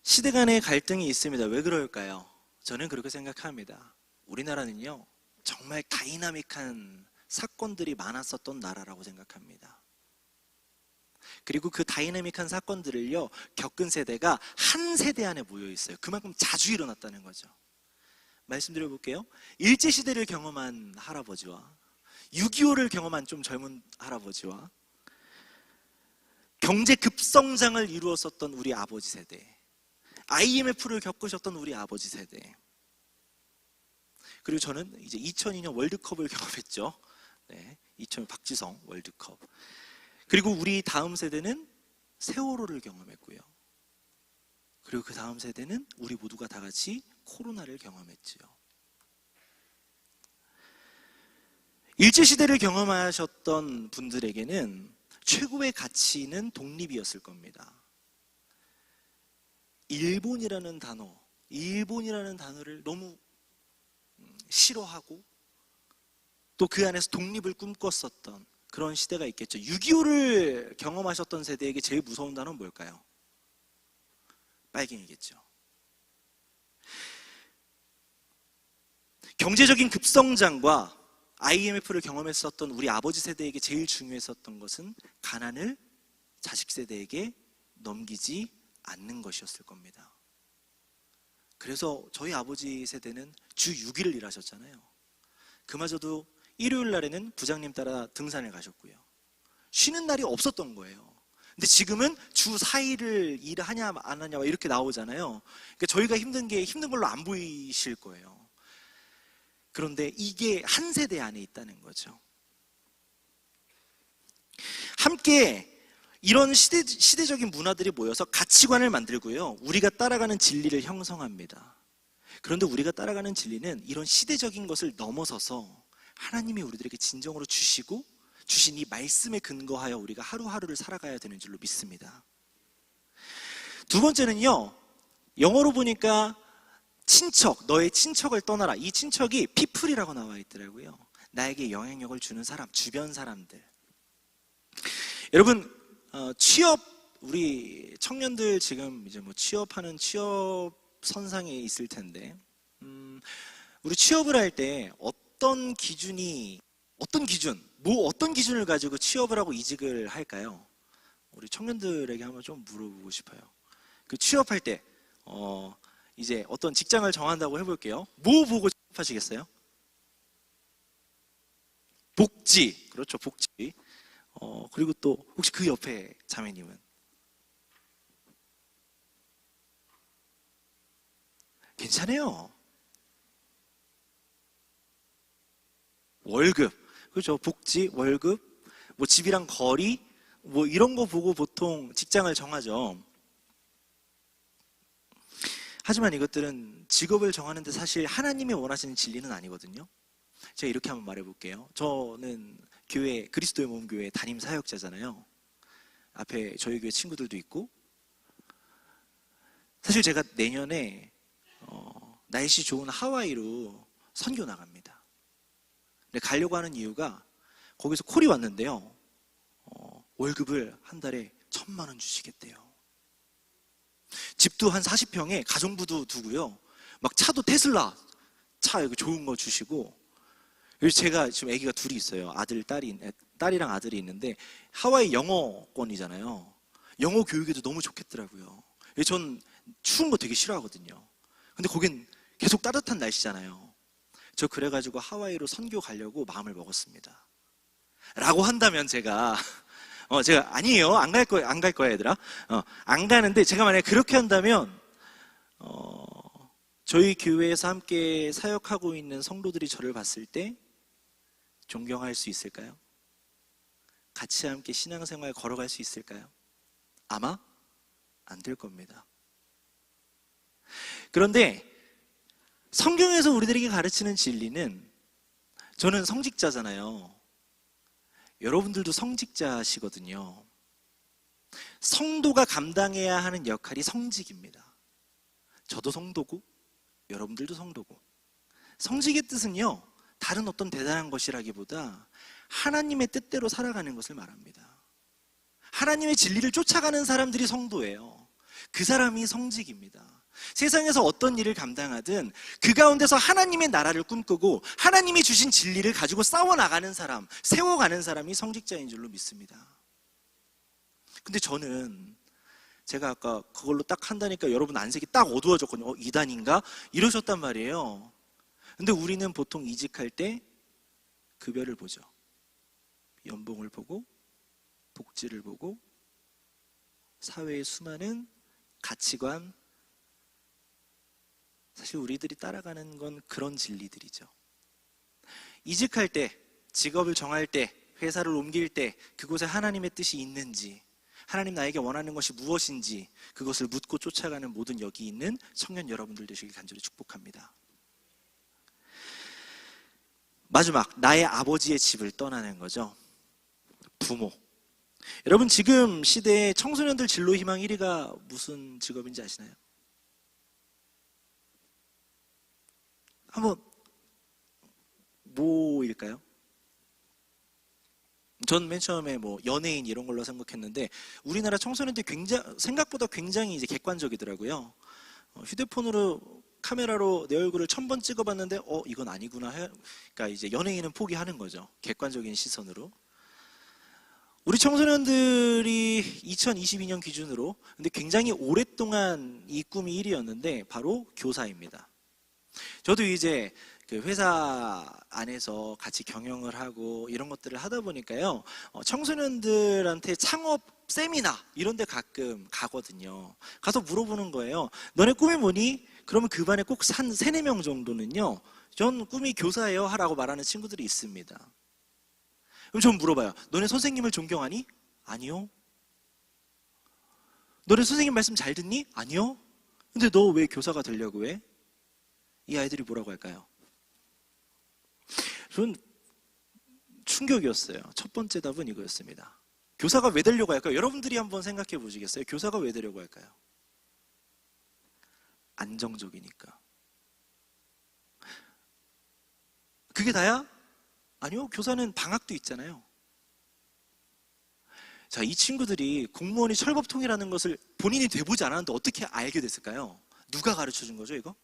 시대 간의 갈등이 있습니다. 왜 그럴까요? 저는 그렇게 생각합니다. 우리나라는요 정말 다이나믹한 사건들이 많았었던 나라라고 생각합니다. 그리고 그 다이나믹한 사건들을요 겪은 세대가 한 세대 안에 모여 있어요. 그만큼 자주 일어났다는 거죠. 말씀드려 볼게요. 일제시대를 경험한 할아버지와 6.25를 경험한 좀 젊은 할아버지와 경제 급성장을 이루었었던 우리 아버지 세대, IMF를 겪으셨던 우리 아버지 세대, 그리고 저는 이제 2002년 월드컵을 경험했죠. 네, 2000년 박지성 월드컵. 그리고 우리 다음 세대는 세월호를 경험했고요. 그리고 그 다음 세대는 우리 모두가 다 같이 코로나를 경험했지요. 일제시대를 경험하셨던 분들에게는 최고의 가치는 독립이었을 겁니다. 일본이라는 단어를 너무 싫어하고 또 그 안에서 독립을 꿈꿨었던 그런 시대가 있겠죠. 6.25를 경험하셨던 세대에게 제일 무서운 단어는 뭘까요? 빨갱이겠죠. 경제적인 급성장과 IMF를 경험했었던 우리 아버지 세대에게 제일 중요했었던 것은 가난을 자식 세대에게 넘기지 않는 것이었을 겁니다. 그래서 저희 아버지 세대는 주 6일을 일하셨잖아요. 그마저도 일요일 날에는 부장님 따라 등산을 가셨고요. 쉬는 날이 없었던 거예요. 근데 지금은 주 4일을 일하냐 안 하냐 이렇게 나오잖아요. 그러니까 저희가 힘든 걸로 안 보이실 거예요. 그런데 이게 한 세대 안에 있다는 거죠. 함께 이런 시대적인 문화들이 모여서 가치관을 만들고요. 우리가 따라가는 진리를 형성합니다. 그런데 우리가 따라가는 진리는 이런 시대적인 것을 넘어서서 하나님이 우리들에게 진정으로 주시고 주신 이 말씀에 근거하여 우리가 하루하루를 살아가야 되는 줄로 믿습니다. 두 번째는요, 영어로 보니까 친척, 너의 친척을 떠나라. 이 친척이 people이라고 나와 있더라고요. 나에게 영향력을 주는 사람, 주변 사람들. 여러분, 취업, 우리 청년들 지금 이제 뭐 취업하는 취업 선상에 있을 텐데, 우리 취업을 할 때 어떤 기준을 가지고 취업을 하고 이직을 할까요? 우리 청년들에게 한번 좀 물어보고 싶어요. 그 취업할 때, 이제 어떤 직장을 정한다고 해볼게요. 뭐 보고 취업하시겠어요? 복지. 그렇죠, 복지. 그리고 또, 혹시 그 옆에 자매님은? 괜찮아요. 월급. 그렇죠, 복지, 월급, 뭐 집이랑 거리, 뭐 이런 거 보고 보통 직장을 정하죠. 하지만 이것들은 직업을 정하는데 사실 하나님이 원하시는 진리는 아니거든요. 제가 이렇게 한번 말해볼게요. 저는 교회, 그리스도의 몸 교회 담임 사역자잖아요. 앞에 저희 교회 친구들도 있고, 사실 제가 내년에 날씨 좋은 하와이로 선교 나갑니다. 근데 가려고 하는 이유가 거기서 콜이 왔는데요. 월급을 한 달에 1,000만 원 주시겠대요. 집도 한 40평에 가정부도 두고요. 막 차도 테슬라 차 이거 좋은 거 주시고. 그래서 제가 지금 아기가 둘이 있어요. 딸이랑 아들이 있는데 하와이 영어권이잖아요. 영어 교육에도 너무 좋겠더라고요. 전 추운 거 되게 싫어하거든요. 근데 거긴 계속 따뜻한 날씨잖아요. 저 그래가지고 하와이로 선교 가려고 마음을 먹었습니다. 라고 한다면 제가 아니에요. 안 갈 거야, 얘들아. 안 가는데 제가 만약에 그렇게 한다면, 저희 교회에서 함께 사역하고 있는 성도들이 저를 봤을 때 존경할 수 있을까요? 같이 함께 신앙생활 걸어갈 수 있을까요? 아마 안 될 겁니다. 그런데 성경에서 우리들에게 가르치는 진리는, 저는 성직자잖아요. 여러분들도 성직자시거든요. 성도가 감당해야 하는 역할이 성직입니다. 저도 성도고 여러분들도 성도고. 성직의 뜻은요, 다른 어떤 대단한 것이라기보다 하나님의 뜻대로 살아가는 것을 말합니다. 하나님의 진리를 쫓아가는 사람들이 성도예요. 그 사람이 성직입니다. 세상에서 어떤 일을 감당하든 그 가운데서 하나님의 나라를 꿈꾸고 하나님이 주신 진리를 가지고 싸워나가는 사람, 세워가는 사람이 성직자인 줄로 믿습니다. 근데 저는 제가 아까 그걸로 딱 한다니까 여러분 안색이 딱 어두워졌거든요. 이단인가? 이러셨단 말이에요. 근데 우리는 보통 이직할 때 급여를 보죠. 연봉을 보고, 복지를 보고, 사회의 수많은 가치관, 사실 우리들이 따라가는 건 그런 진리들이죠. 이직할 때, 직업을 정할 때, 회사를 옮길 때 그곳에 하나님의 뜻이 있는지, 하나님 나에게 원하는 것이 무엇인지 그것을 묻고 쫓아가는 모든 여기 있는 청년 여러분들 되시길 간절히 축복합니다. 마지막, 나의 아버지의 집을 떠나는 거죠. 부모. 여러분, 지금 시대의 청소년들 진로 희망 1위가 무슨 직업인지 아시나요? 한번 뭐일까요? 전 맨 처음에 뭐 연예인 이런 걸로 생각했는데 우리나라 청소년들이 생각보다 굉장히 이제 객관적이더라고요. 휴대폰으로 카메라로 내 얼굴을 1000번 찍어봤는데 이건 아니구나. 그러니까 이제 연예인은 포기하는 거죠. 객관적인 시선으로. 우리 청소년들이 2022년 기준으로 근데 굉장히 오랫동안 이 꿈이 1위였는데 바로 교사입니다. 저도 이제 그 회사 안에서 같이 경영을 하고 이런 것들을 하다 보니까요, 청소년들한테 창업 세미나 이런 데 가끔 가거든요. 가서 물어보는 거예요. 너네 꿈이 뭐니? 그러면 그 반에 꼭 한 3, 4명 정도는요, 전 꿈이 교사예요 하라고 말하는 친구들이 있습니다. 그럼 전 물어봐요. 너네 선생님을 존경하니? 아니요. 너네 선생님 말씀 잘 듣니? 아니요. 근데 너 왜 교사가 되려고 해? 이 아이들이 뭐라고 할까요? 저는 충격이었어요. 첫 번째 답은 이거였습니다. 교사가 왜 되려고 할까요? 여러분들이 한번 생각해 보시겠어요? 교사가 왜 되려고 할까요? 안정적이니까. 그게 다야? 아니요. 교사는 방학도 있잖아요. 자, 이 친구들이 공무원이 철법통이라는 것을 본인이 돼보지 않았는데 어떻게 알게 됐을까요? 누가 가르쳐 준 거죠, 이거?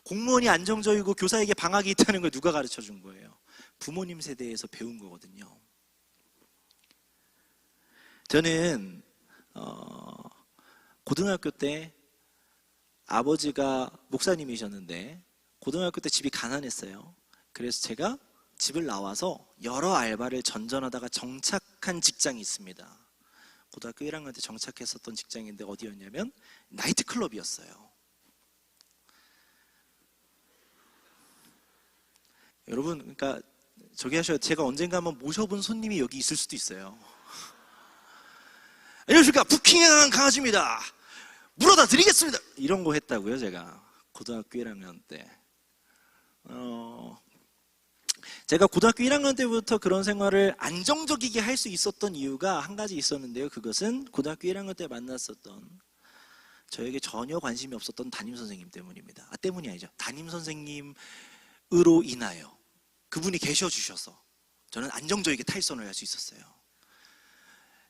공무원이 안정적이고 교사에게 방학이 있다는 걸 누가 가르쳐 준 거예요? 부모님 세대에서 배운 거거든요. 저는 고등학교 때 아버지가 목사님이셨는데 고등학교 때 집이 가난했어요. 그래서 제가 집을 나와서 여러 알바를 전전하다가 정착한 직장이 있습니다. 고등학교 1학년 때 정착했었던 직장인데 어디였냐면 나이트클럽이었어요. 여러분, 그러니까 저기 하셔야 제가 언젠가 한번 모셔본 손님이 여기 있을 수도 있어요. 안녕하십니까, 부킹에 강한 강아지입니다. 물어다 드리겠습니다. 이런 거 했다고요, 제가 고등학교 1학년 때. 제가 고등학교 1학년 때부터 그런 생활을 안정적이게 할 수 있었던 이유가 한 가지 있었는데요. 그것은 고등학교 1학년 때 만났었던 저에게 전혀 관심이 없었던 담임선생님 때문입니다. 때문이 아니죠. 담임선생님으로 인하여 그분이 계셔주셔서 저는 안정적이게 탈선을 할 수 있었어요.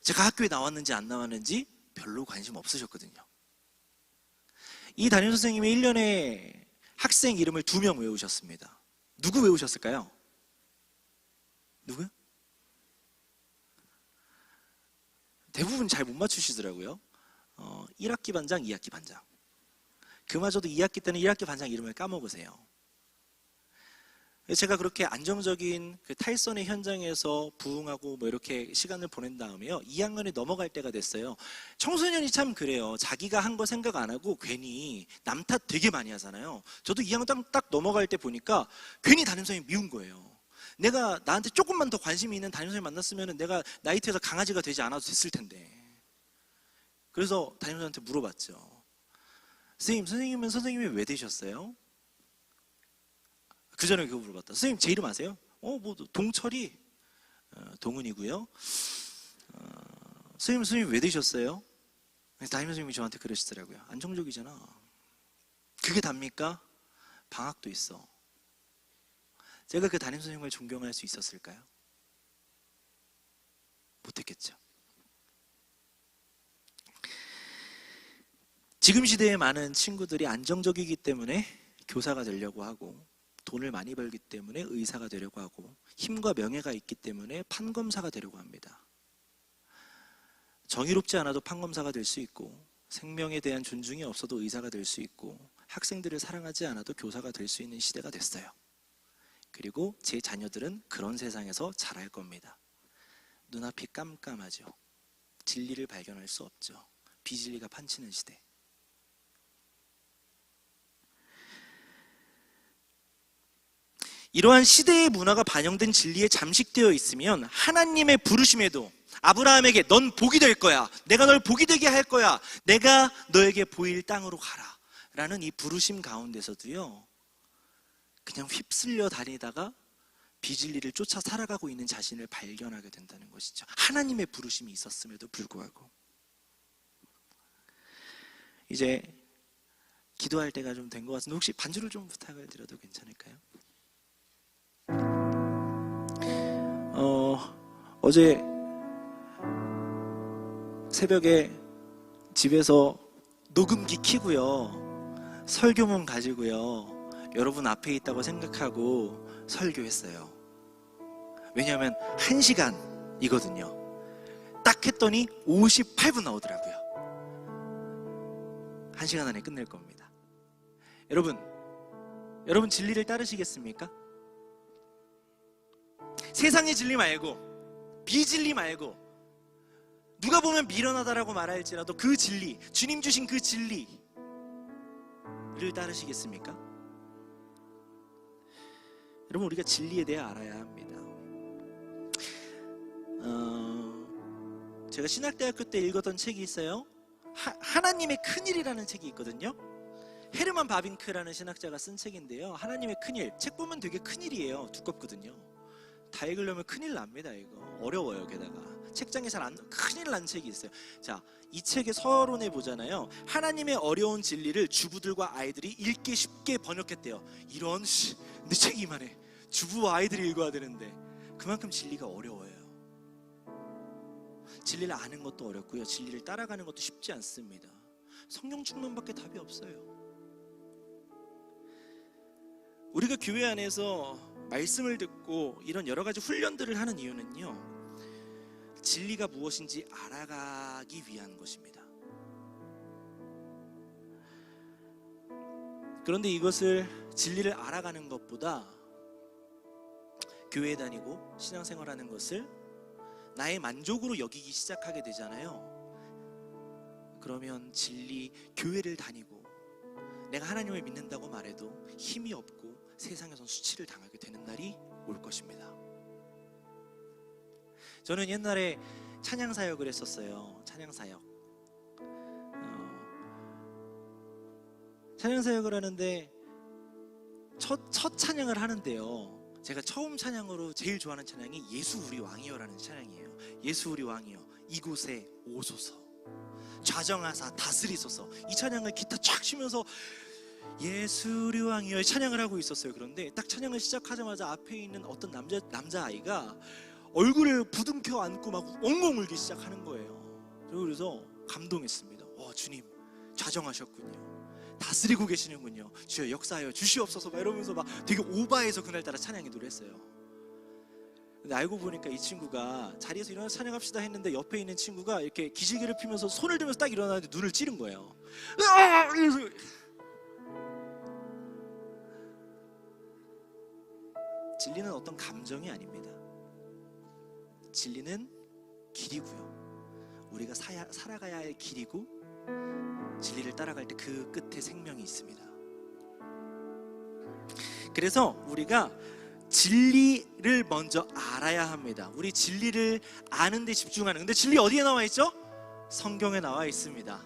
제가 학교에 나왔는지 안 나왔는지 별로 관심 없으셨거든요. 이 담임선생님이 1년에 학생 이름을 2명 외우셨습니다. 누구 외우셨을까요? 누구요? 대부분 잘 못 맞추시더라고요. 1학기 반장, 2학기 반장. 그마저도 2학기 때는 1학기 반장 이름을 까먹으세요. 제가 그렇게 안정적인 그 탈선의 현장에서 부응하고 뭐 이렇게 시간을 보낸 다음에요, 2학년에 넘어갈 때가 됐어요. 청소년이 참 그래요. 자기가 한 거 생각 안 하고 괜히 남 탓 되게 많이 하잖아요. 저도 2학년 딱 넘어갈 때 보니까 괜히 담임선생님 미운 거예요. 내가 나한테 조금만 더 관심이 있는 담임선생님 만났으면 내가 나이트에서 강아지가 되지 않아도 됐을 텐데. 그래서 담임선생님한테 물어봤죠. 선생님은 선생님이 왜 되셨어요? 그 전에 그거 물어봤다. 선생님 제 이름 아세요? 뭐 동철이 동은이고요. 선생님 왜 되셨어요? 담임선생님이 저한테 그러시더라고요. 안정적이잖아. 그게 답니까? 방학도 있어. 제가 그 담임선생님을 존경할 수 있었을까요? 못했겠죠. 지금 시대에 많은 친구들이 안정적이기 때문에 교사가 되려고 하고, 돈을 많이 벌기 때문에 의사가 되려고 하고, 힘과 명예가 있기 때문에 판검사가 되려고 합니다. 정의롭지 않아도 판검사가 될 수 있고, 생명에 대한 존중이 없어도 의사가 될 수 있고, 학생들을 사랑하지 않아도 교사가 될 수 있는 시대가 됐어요. 그리고 제 자녀들은 그런 세상에서 자랄 겁니다. 눈앞이 깜깜하죠. 진리를 발견할 수 없죠. 비진리가 판치는 시대. 이러한 시대의 문화가 반영된 진리에 잠식되어 있으면 하나님의 부르심에도 아브라함에게 넌 복이 될 거야, 내가 널 복이 되게 할 거야, 내가 너에게 보일 땅으로 가라 라는 이 부르심 가운데서도요, 그냥 휩쓸려 다니다가 비진리를 쫓아 살아가고 있는 자신을 발견하게 된다는 것이죠. 하나님의 부르심이 있었음에도 불구하고. 이제 기도할 때가 좀 된 것 같은데 혹시 반주를 좀 부탁을 드려도 괜찮을까요? 어제 새벽에 집에서 녹음기 켜고요, 설교문 가지고요, 여러분 앞에 있다고 생각하고 설교했어요. 왜냐하면 1시간이거든요. 딱 했더니 58분 나오더라고요. 1시간 안에 끝낼 겁니다. 여러분 진리를 따르시겠습니까? 세상의 진리 말고, 비진리 말고, 누가 보면 미련하다라고 말할지라도 그 진리, 주님 주신 그 진리를 따르시겠습니까? 여러분, 우리가 진리에 대해 알아야 합니다. 제가 신학대학교 때 읽었던 책이 있어요. 하나님의 큰일이라는 책이 있거든요. 헤르만 바빙크라는 신학자가 쓴 책인데요, 하나님의 큰일. 책 보면 되게 큰일이에요. 두껍거든요. 다 읽으려면 큰일 납니다. 이거 어려워요. 게다가 책장에 잘 안 큰일 난 책이 있어요. 자, 이 책의 서론에 보잖아요. 하나님의 어려운 진리를 주부들과 아이들이 읽기 쉽게 번역했대요. 이런 내 책이 이만해. 주부와 아이들이 읽어야 되는데 그만큼 진리가 어려워요. 진리를 아는 것도 어렵고요. 진리를 따라가는 것도 쉽지 않습니다. 성령 충만밖에 답이 없어요. 우리가 교회 안에서 말씀을 듣고 이런 여러 가지 훈련들을 하는 이유는요, 진리가 무엇인지 알아가기 위한 것입니다. 그런데 이것을 진리를 알아가는 것보다 교회 다니고 신앙생활하는 것을 나의 만족으로 여기기 시작하게 되잖아요. 그러면 교회를 다니고 내가 하나님을 믿는다고 말해도 힘이 없고 세상에선 수치를 당하게 되는 날이 올 것입니다. 저는 옛날에 찬양사역을 했었어요. 찬양사역을 하는데 첫 찬양을 하는데요, 제가 처음 찬양으로 제일 좋아하는 찬양이 예수 우리 왕이여라는 찬양이에요. 예수 우리 왕이여 이곳에 오소서 좌정하사 다스리소서. 이 찬양을 기타 쫙 치면서 예수 우리 왕이여 찬양을 하고 있었어요. 그런데 딱 찬양을 시작하자마자 앞에 있는 어떤 남자아이가 얼굴을 부둥켜 안고 막 엉엉 울기 시작하는 거예요. 그래서 감동했습니다. 주님 좌정하셨군요. 다스리고 계시는군요. 주여 역사하여 주시옵소서 막 이러면서 막 되게 오바해서 그날따라 찬양 기도를 했어요. 근데 알고 보니까 이 친구가 자리에서 일어나서 찬양합시다 했는데 옆에 있는 친구가 이렇게 기지개를 피면서 손을 들면서 딱 일어나는데 눈을 찌른 거예요. 진리는 어떤 감정이 아닙니다. 진리는 길이고요. 우리가 살아가야 할 길이고, 진리를 따라갈 때 그 끝에 생명이 있습니다. 그래서 우리가 진리를 먼저 알아야 합니다. 우리 진리를 아는 데 집중하는. 근데 진리 어디에 나와 있죠? 성경에 나와 있습니다.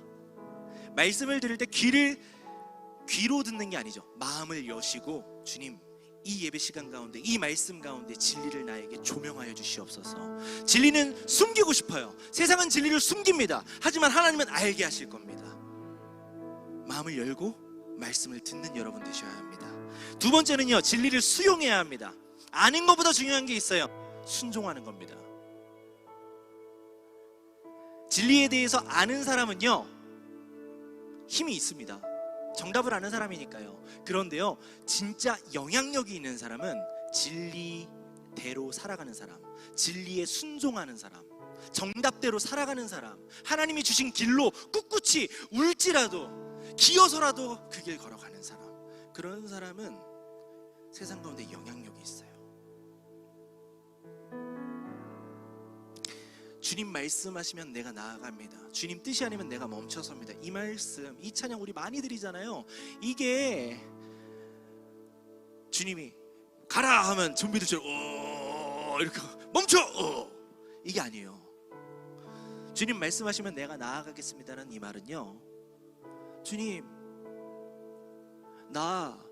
말씀을 들을 때 귀로 듣는 게 아니죠. 마음을 여시고, 주님 이 예배 시간 가운데 이 말씀 가운데 진리를 나에게 조명하여 주시옵소서. 진리는 숨기고 싶어요. 세상은 진리를 숨깁니다. 하지만 하나님은 알게 하실 겁니다. 마음을 열고 말씀을 듣는 여러분 되셔야 합니다. 두 번째는요, 진리를 수용해야 합니다. 아는 것보다 중요한 게 있어요. 순종하는 겁니다. 진리에 대해서 아는 사람은요, 힘이 있습니다. 정답을 아는 사람이니까요. 그런데요, 진짜 영향력이 있는 사람은 진리대로 살아가는 사람, 진리에 순종하는 사람, 정답대로 살아가는 사람, 하나님이 주신 길로 꿋꿋이 울지라도 기어서라도 그 길 걸어가는 사람, 그런 사람은 세상 가운데 영향력이 있어요. 주님 말씀하시면 내가 나아갑니다. 주님 뜻이 아니면 내가 멈춰섭니다. 이 말씀, 이 찬양 우리 많이 드리잖아요. 이게 주님이 가라 하면 좀비들처럼 이렇게 멈춰 이게 아니에요. 주님 말씀하시면 내가 나아가겠습니다는 이 말은요, 주님 나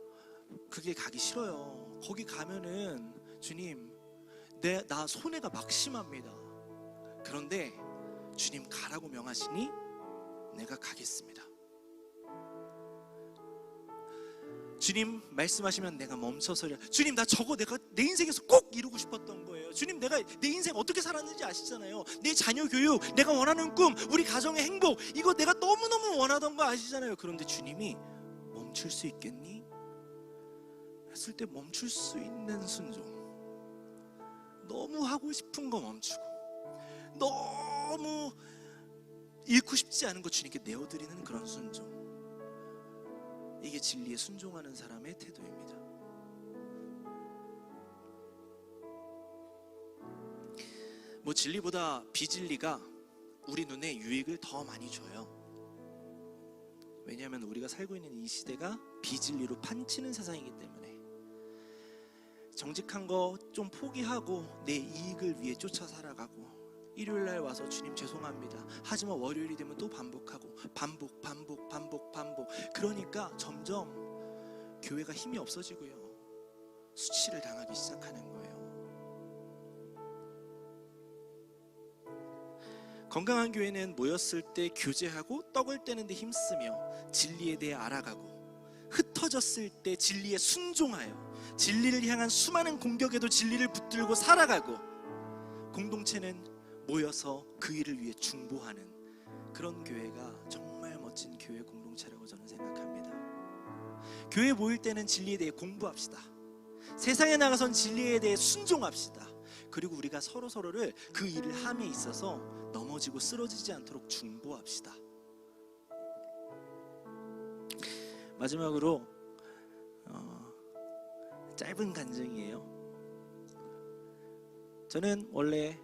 그게 가기 싫어요. 거기 가면은 주님 나 손해가 막심합니다. 그런데 주님 가라고 명하시니 내가 가겠습니다. 주님 말씀하시면 내가 멈춰서려. 주님 나 저거 내가 내 인생에서 꼭 이루고 싶었던 거예요. 주님 내가 내 인생 어떻게 살았는지 아시잖아요. 내 자녀 교육, 내가 원하는 꿈, 우리 가정의 행복, 이거 내가 너무너무 원하던 거 아시잖아요. 그런데 주님이 멈출 수 있겠니? 했을 때 멈출 수 있는 순종. 너무 하고 싶은 거 멈추고, 너무 잃고 싶지 않은 거 주님께 내어드리는 그런 순종. 이게 진리에 순종하는 사람의 태도입니다. 진리보다 비진리가 우리 눈에 유익을 더 많이 줘요. 왜냐하면 우리가 살고 있는 이 시대가 비진리로 판치는 세상이기 때문에 정직한 거 좀 포기하고 내 이익을 위해 쫓아 살아가고, 일요일날 와서 주님 죄송합니다 하지만 월요일이 되면 또 반복하고 반복. 그러니까 점점 교회가 힘이 없어지고요, 수치를 당하기 시작하는 거예요. 건강한 교회는 모였을 때 교제하고 떡을 떼는 데 힘쓰며 진리에 대해 알아가고, 흩어졌을 때 진리에 순종하여 진리를 향한 수많은 공격에도 진리를 붙들고 살아가고, 공동체는 모여서 그 일을 위해 중보하는 그런 교회가 정말 멋진 교회 공동체라고 저는 생각합니다. 교회 모일 때는 진리에 대해 공부합시다. 세상에 나가선 진리에 대해 순종합시다. 그리고 우리가 서로를 그 일을 함에 있어서 넘어지고 쓰러지지 않도록 중보합시다. 마지막으로 짧은 간증이에요. 저는 원래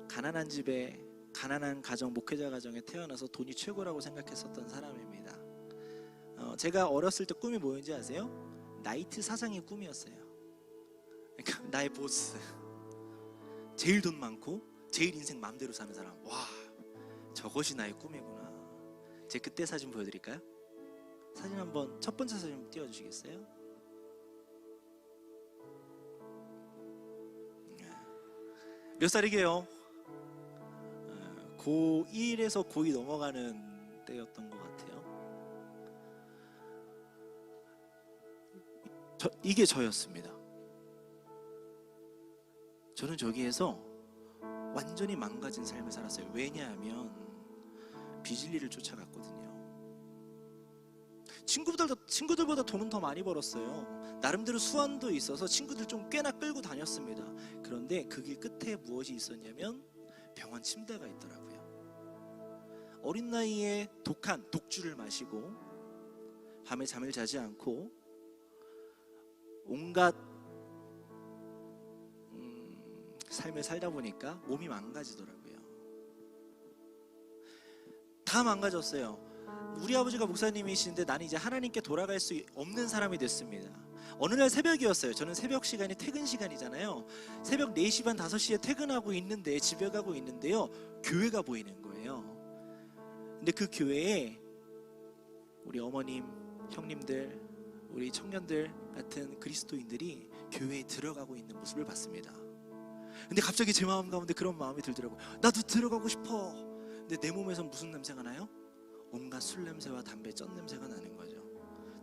가난한 집에, 가난한 가정, 목회자 가정에 태어나서 돈이 최고라고 생각했었던 사람입니다. 제가 어렸을 때 꿈이 뭐였는지 아세요? 나이트 사장이 꿈이었어요. 그러니까 나의 보스, 제일 돈 많고 제일 인생 마음대로 사는 사람. 와, 저것이 나의 꿈이구나. 제 그때 사진 보여드릴까요? 사진 한번, 첫 번째 사진 띄워주시겠어요? 몇 살이게요? 고1에서 고2 넘어가는 때였던 것 같아요. 이게 저였습니다. 저는 저기에서 완전히 망가진 삶을 살았어요. 왜냐하면 비진리를 쫓아갔거든요. 친구들보다 돈은 더 많이 벌었어요. 나름대로 수완도 있어서 친구들 좀 꽤나 끌고 다녔습니다. 그런데 그 길 끝에 무엇이 있었냐면 병원 침대가 있더라고요. 어린 나이에 독주를 마시고 밤에 잠을 자지 않고 온갖 삶을 살다 보니까 몸이 망가지더라고요. 다 망가졌어요. 우리 아버지가 목사님이신데 나는 이제 하나님께 돌아갈 수 없는 사람이 됐습니다. 어느 날 새벽이었어요. 저는 새벽 시간이 퇴근 시간이잖아요. 새벽 4시 반 5시에 퇴근하고 있는데, 집에 가고 있는데요, 교회가 보이는 거예요. 근데 그 교회에 우리 어머님, 형님들, 우리 청년들 같은 그리스도인들이 교회에 들어가고 있는 모습을 봤습니다. 근데 갑자기 제 마음 가운데 그런 마음이 들더라고요. 나도 들어가고 싶어. 근데 내 몸에서 무슨 냄새가 나요? 온갖 술 냄새와 담배 쩐 냄새가 나는 거죠.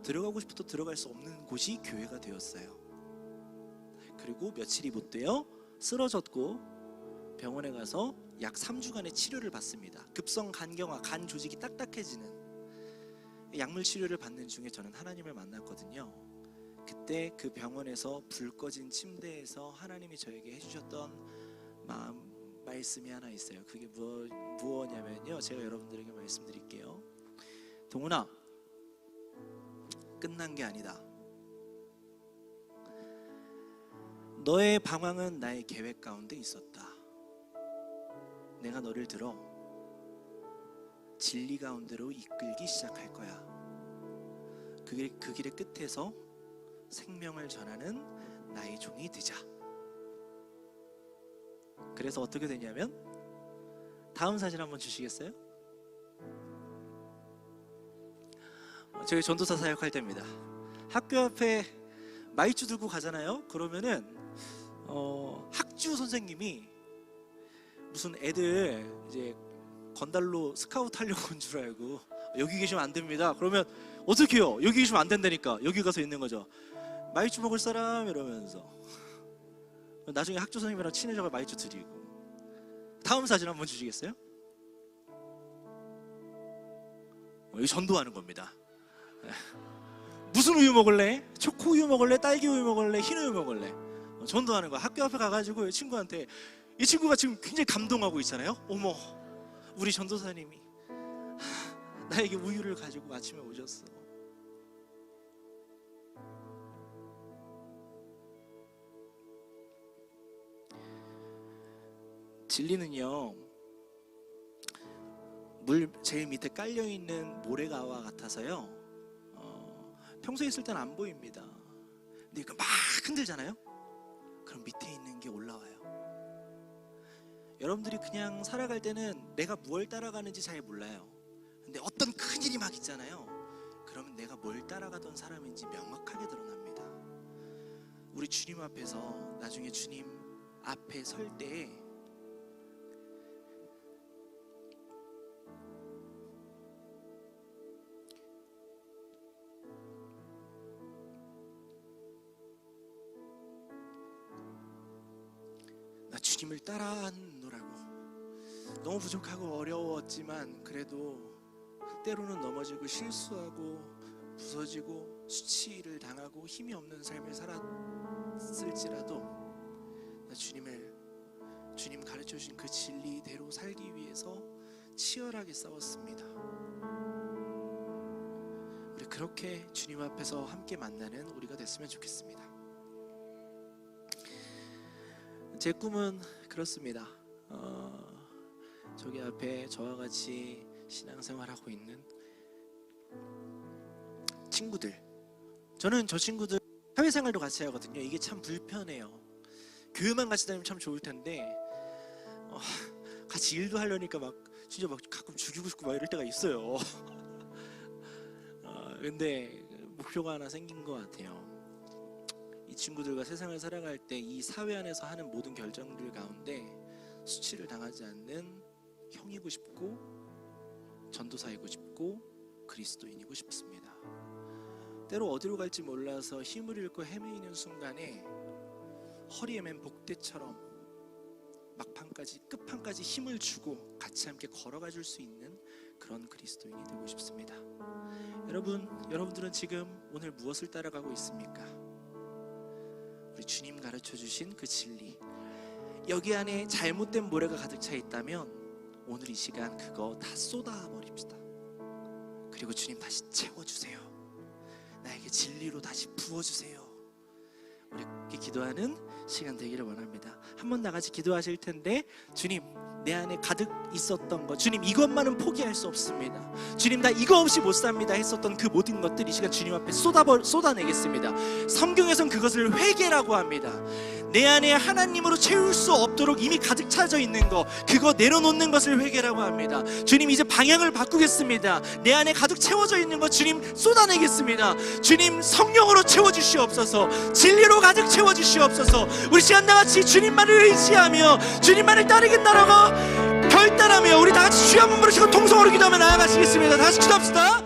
들어가고 싶어도 들어갈 수 없는 곳이 교회가 되었어요. 그리고 며칠이 못 되어 쓰러졌고 병원에 가서 약 3주간의 치료를 받습니다. 급성 간경화, 간 조직이 딱딱해지는 약물 치료를 받는 중에 저는 하나님을 만났거든요. 그때 그 병원에서 불 꺼진 침대에서 하나님이 저에게 해주셨던 말씀이 하나 있어요. 그게 무엇냐면요, 제가 여러분들에게 말씀드릴게요. 동훈아, 끝난 게 아니다. 너의 방황은 나의 계획 가운데 있었다. 내가 너를 들어 진리 가운데로 이끌기 시작할 거야. 그 길의 끝에서 생명을 전하는 나의 종이 되자. 그래서 어떻게 되냐면, 다음 사진 한번 주시겠어요? 저희 전도사 사역할 때입니다. 학교 앞에 마이쮸 들고 가잖아요. 그러면은 학주 선생님이 무슨 애들 이제 건달로 스카우트 하려고 온 줄 알고, 여기 계시면 안 됩니다. 그러면 어떻게 해요? 여기 계시면 안 된다니까. 여기 가서 있는 거죠. 마이쮸 먹을 사람 이러면서 나중에 학주 선생님이랑 친해져서 마이쮸 드리고. 다음 사진 한번 주시겠어요? 이거 전도하는 겁니다. 무슨 우유 먹을래? 초코 우유 먹을래? 딸기 우유 먹을래? 흰 우유 먹을래? 전도하는 거. 학교 앞에 가가지고 친구한테, 이 친구가 지금 굉장히 감동하고 있잖아요. 어머, 우리 전도사님이 나에게 우유를 가지고 아침에 오셨어. 진리는요, 물 제일 밑에 깔려있는 모래가와 같아서요, 평소에 있을 때는 안 보입니다. 근데 이거 막 흔들잖아요? 그럼 밑에 있는 게 올라와요. 여러분들이 그냥 살아갈 때는 내가 뭘 따라가는지 잘 몰라요. 근데 어떤 큰일이 막 있잖아요. 그러면 내가 뭘 따라가던 사람인지 명확하게 드러납니다. 우리 주님 앞에서 나중에 주님 앞에 설 때에 따라하노라고. 너무 부족하고 어려웠지만 그래도 때로는 넘어지고 실수하고 부서지고 수치를 당하고 힘이 없는 삶을 살았을지라도 나 주님 가르쳐 주신 그 진리대로 살기 위해서 치열하게 싸웠습니다. 우리 그렇게 주님 앞에서 함께 만나는 우리가 됐으면 좋겠습니다. 제 꿈은 그렇습니다. 저기 앞에 저와 같이 신앙생활하고 있는 친구들, 저는 저 친구들 사회생활도 같이 하거든요. 이게 참 불편해요. 교회만 같이 다니면 참 좋을 텐데 같이 일도 하려니까 진짜 가끔 죽이고 싶고 이럴 때가 있어요. 근데 목표가 하나 생긴 것 같아요. 이 친구들과 세상을 살아갈 때 이 사회 안에서 하는 모든 결정들 가운데 수치를 당하지 않는 형이고 싶고 전도사이고 싶고 그리스도인이고 싶습니다. 때로 어디로 갈지 몰라서 힘을 잃고 헤매이는 순간에 허리에 맨 복대처럼 막판까지 끝판까지 힘을 주고 같이 함께 걸어가 줄 수 있는 그런 그리스도인이 되고 싶습니다. 여러분들은 지금 오늘 무엇을 따라가고 있습니까? 우리 주님 가르쳐 주신 그 진리, 여기 안에 잘못된 모래가 가득 차 있다면 오늘 이 시간 그거 다 쏟아버립시다. 그리고 주님 다시 채워주세요. 나에게 진리로 다시 부어주세요. 우리 이렇게 기도하는 시간 되기를 원합니다. 한번 나같이 기도하실 텐데, 주님 내 안에 가득 있었던 것, 주님 이것만은 포기할 수 없습니다. 주님 나 이거 없이 못 삽니다 했었던 그 모든 것들 이 시간 주님 앞에 쏟아내겠습니다. 성경에선 그것을 회개라고 합니다. 내 안에 하나님으로 채울 수 없도록 이미 가득 차져 있는 거, 그거 내려놓는 것을 회개라고 합니다. 주님 이제 방향을 바꾸겠습니다. 내 안에 가득 채워져 있는 거 주님 쏟아내겠습니다. 주님 성령으로 채워주시옵소서. 진리로 가득 채워주시옵소서. 우리 시간 나같이 주님만을 의지하며 주님만을 따르겠다라고 결단하며 우리 다같이 주여 한번 부르시고 통성으로 기도하며 나아가시겠습니다. 다시 기도합시다.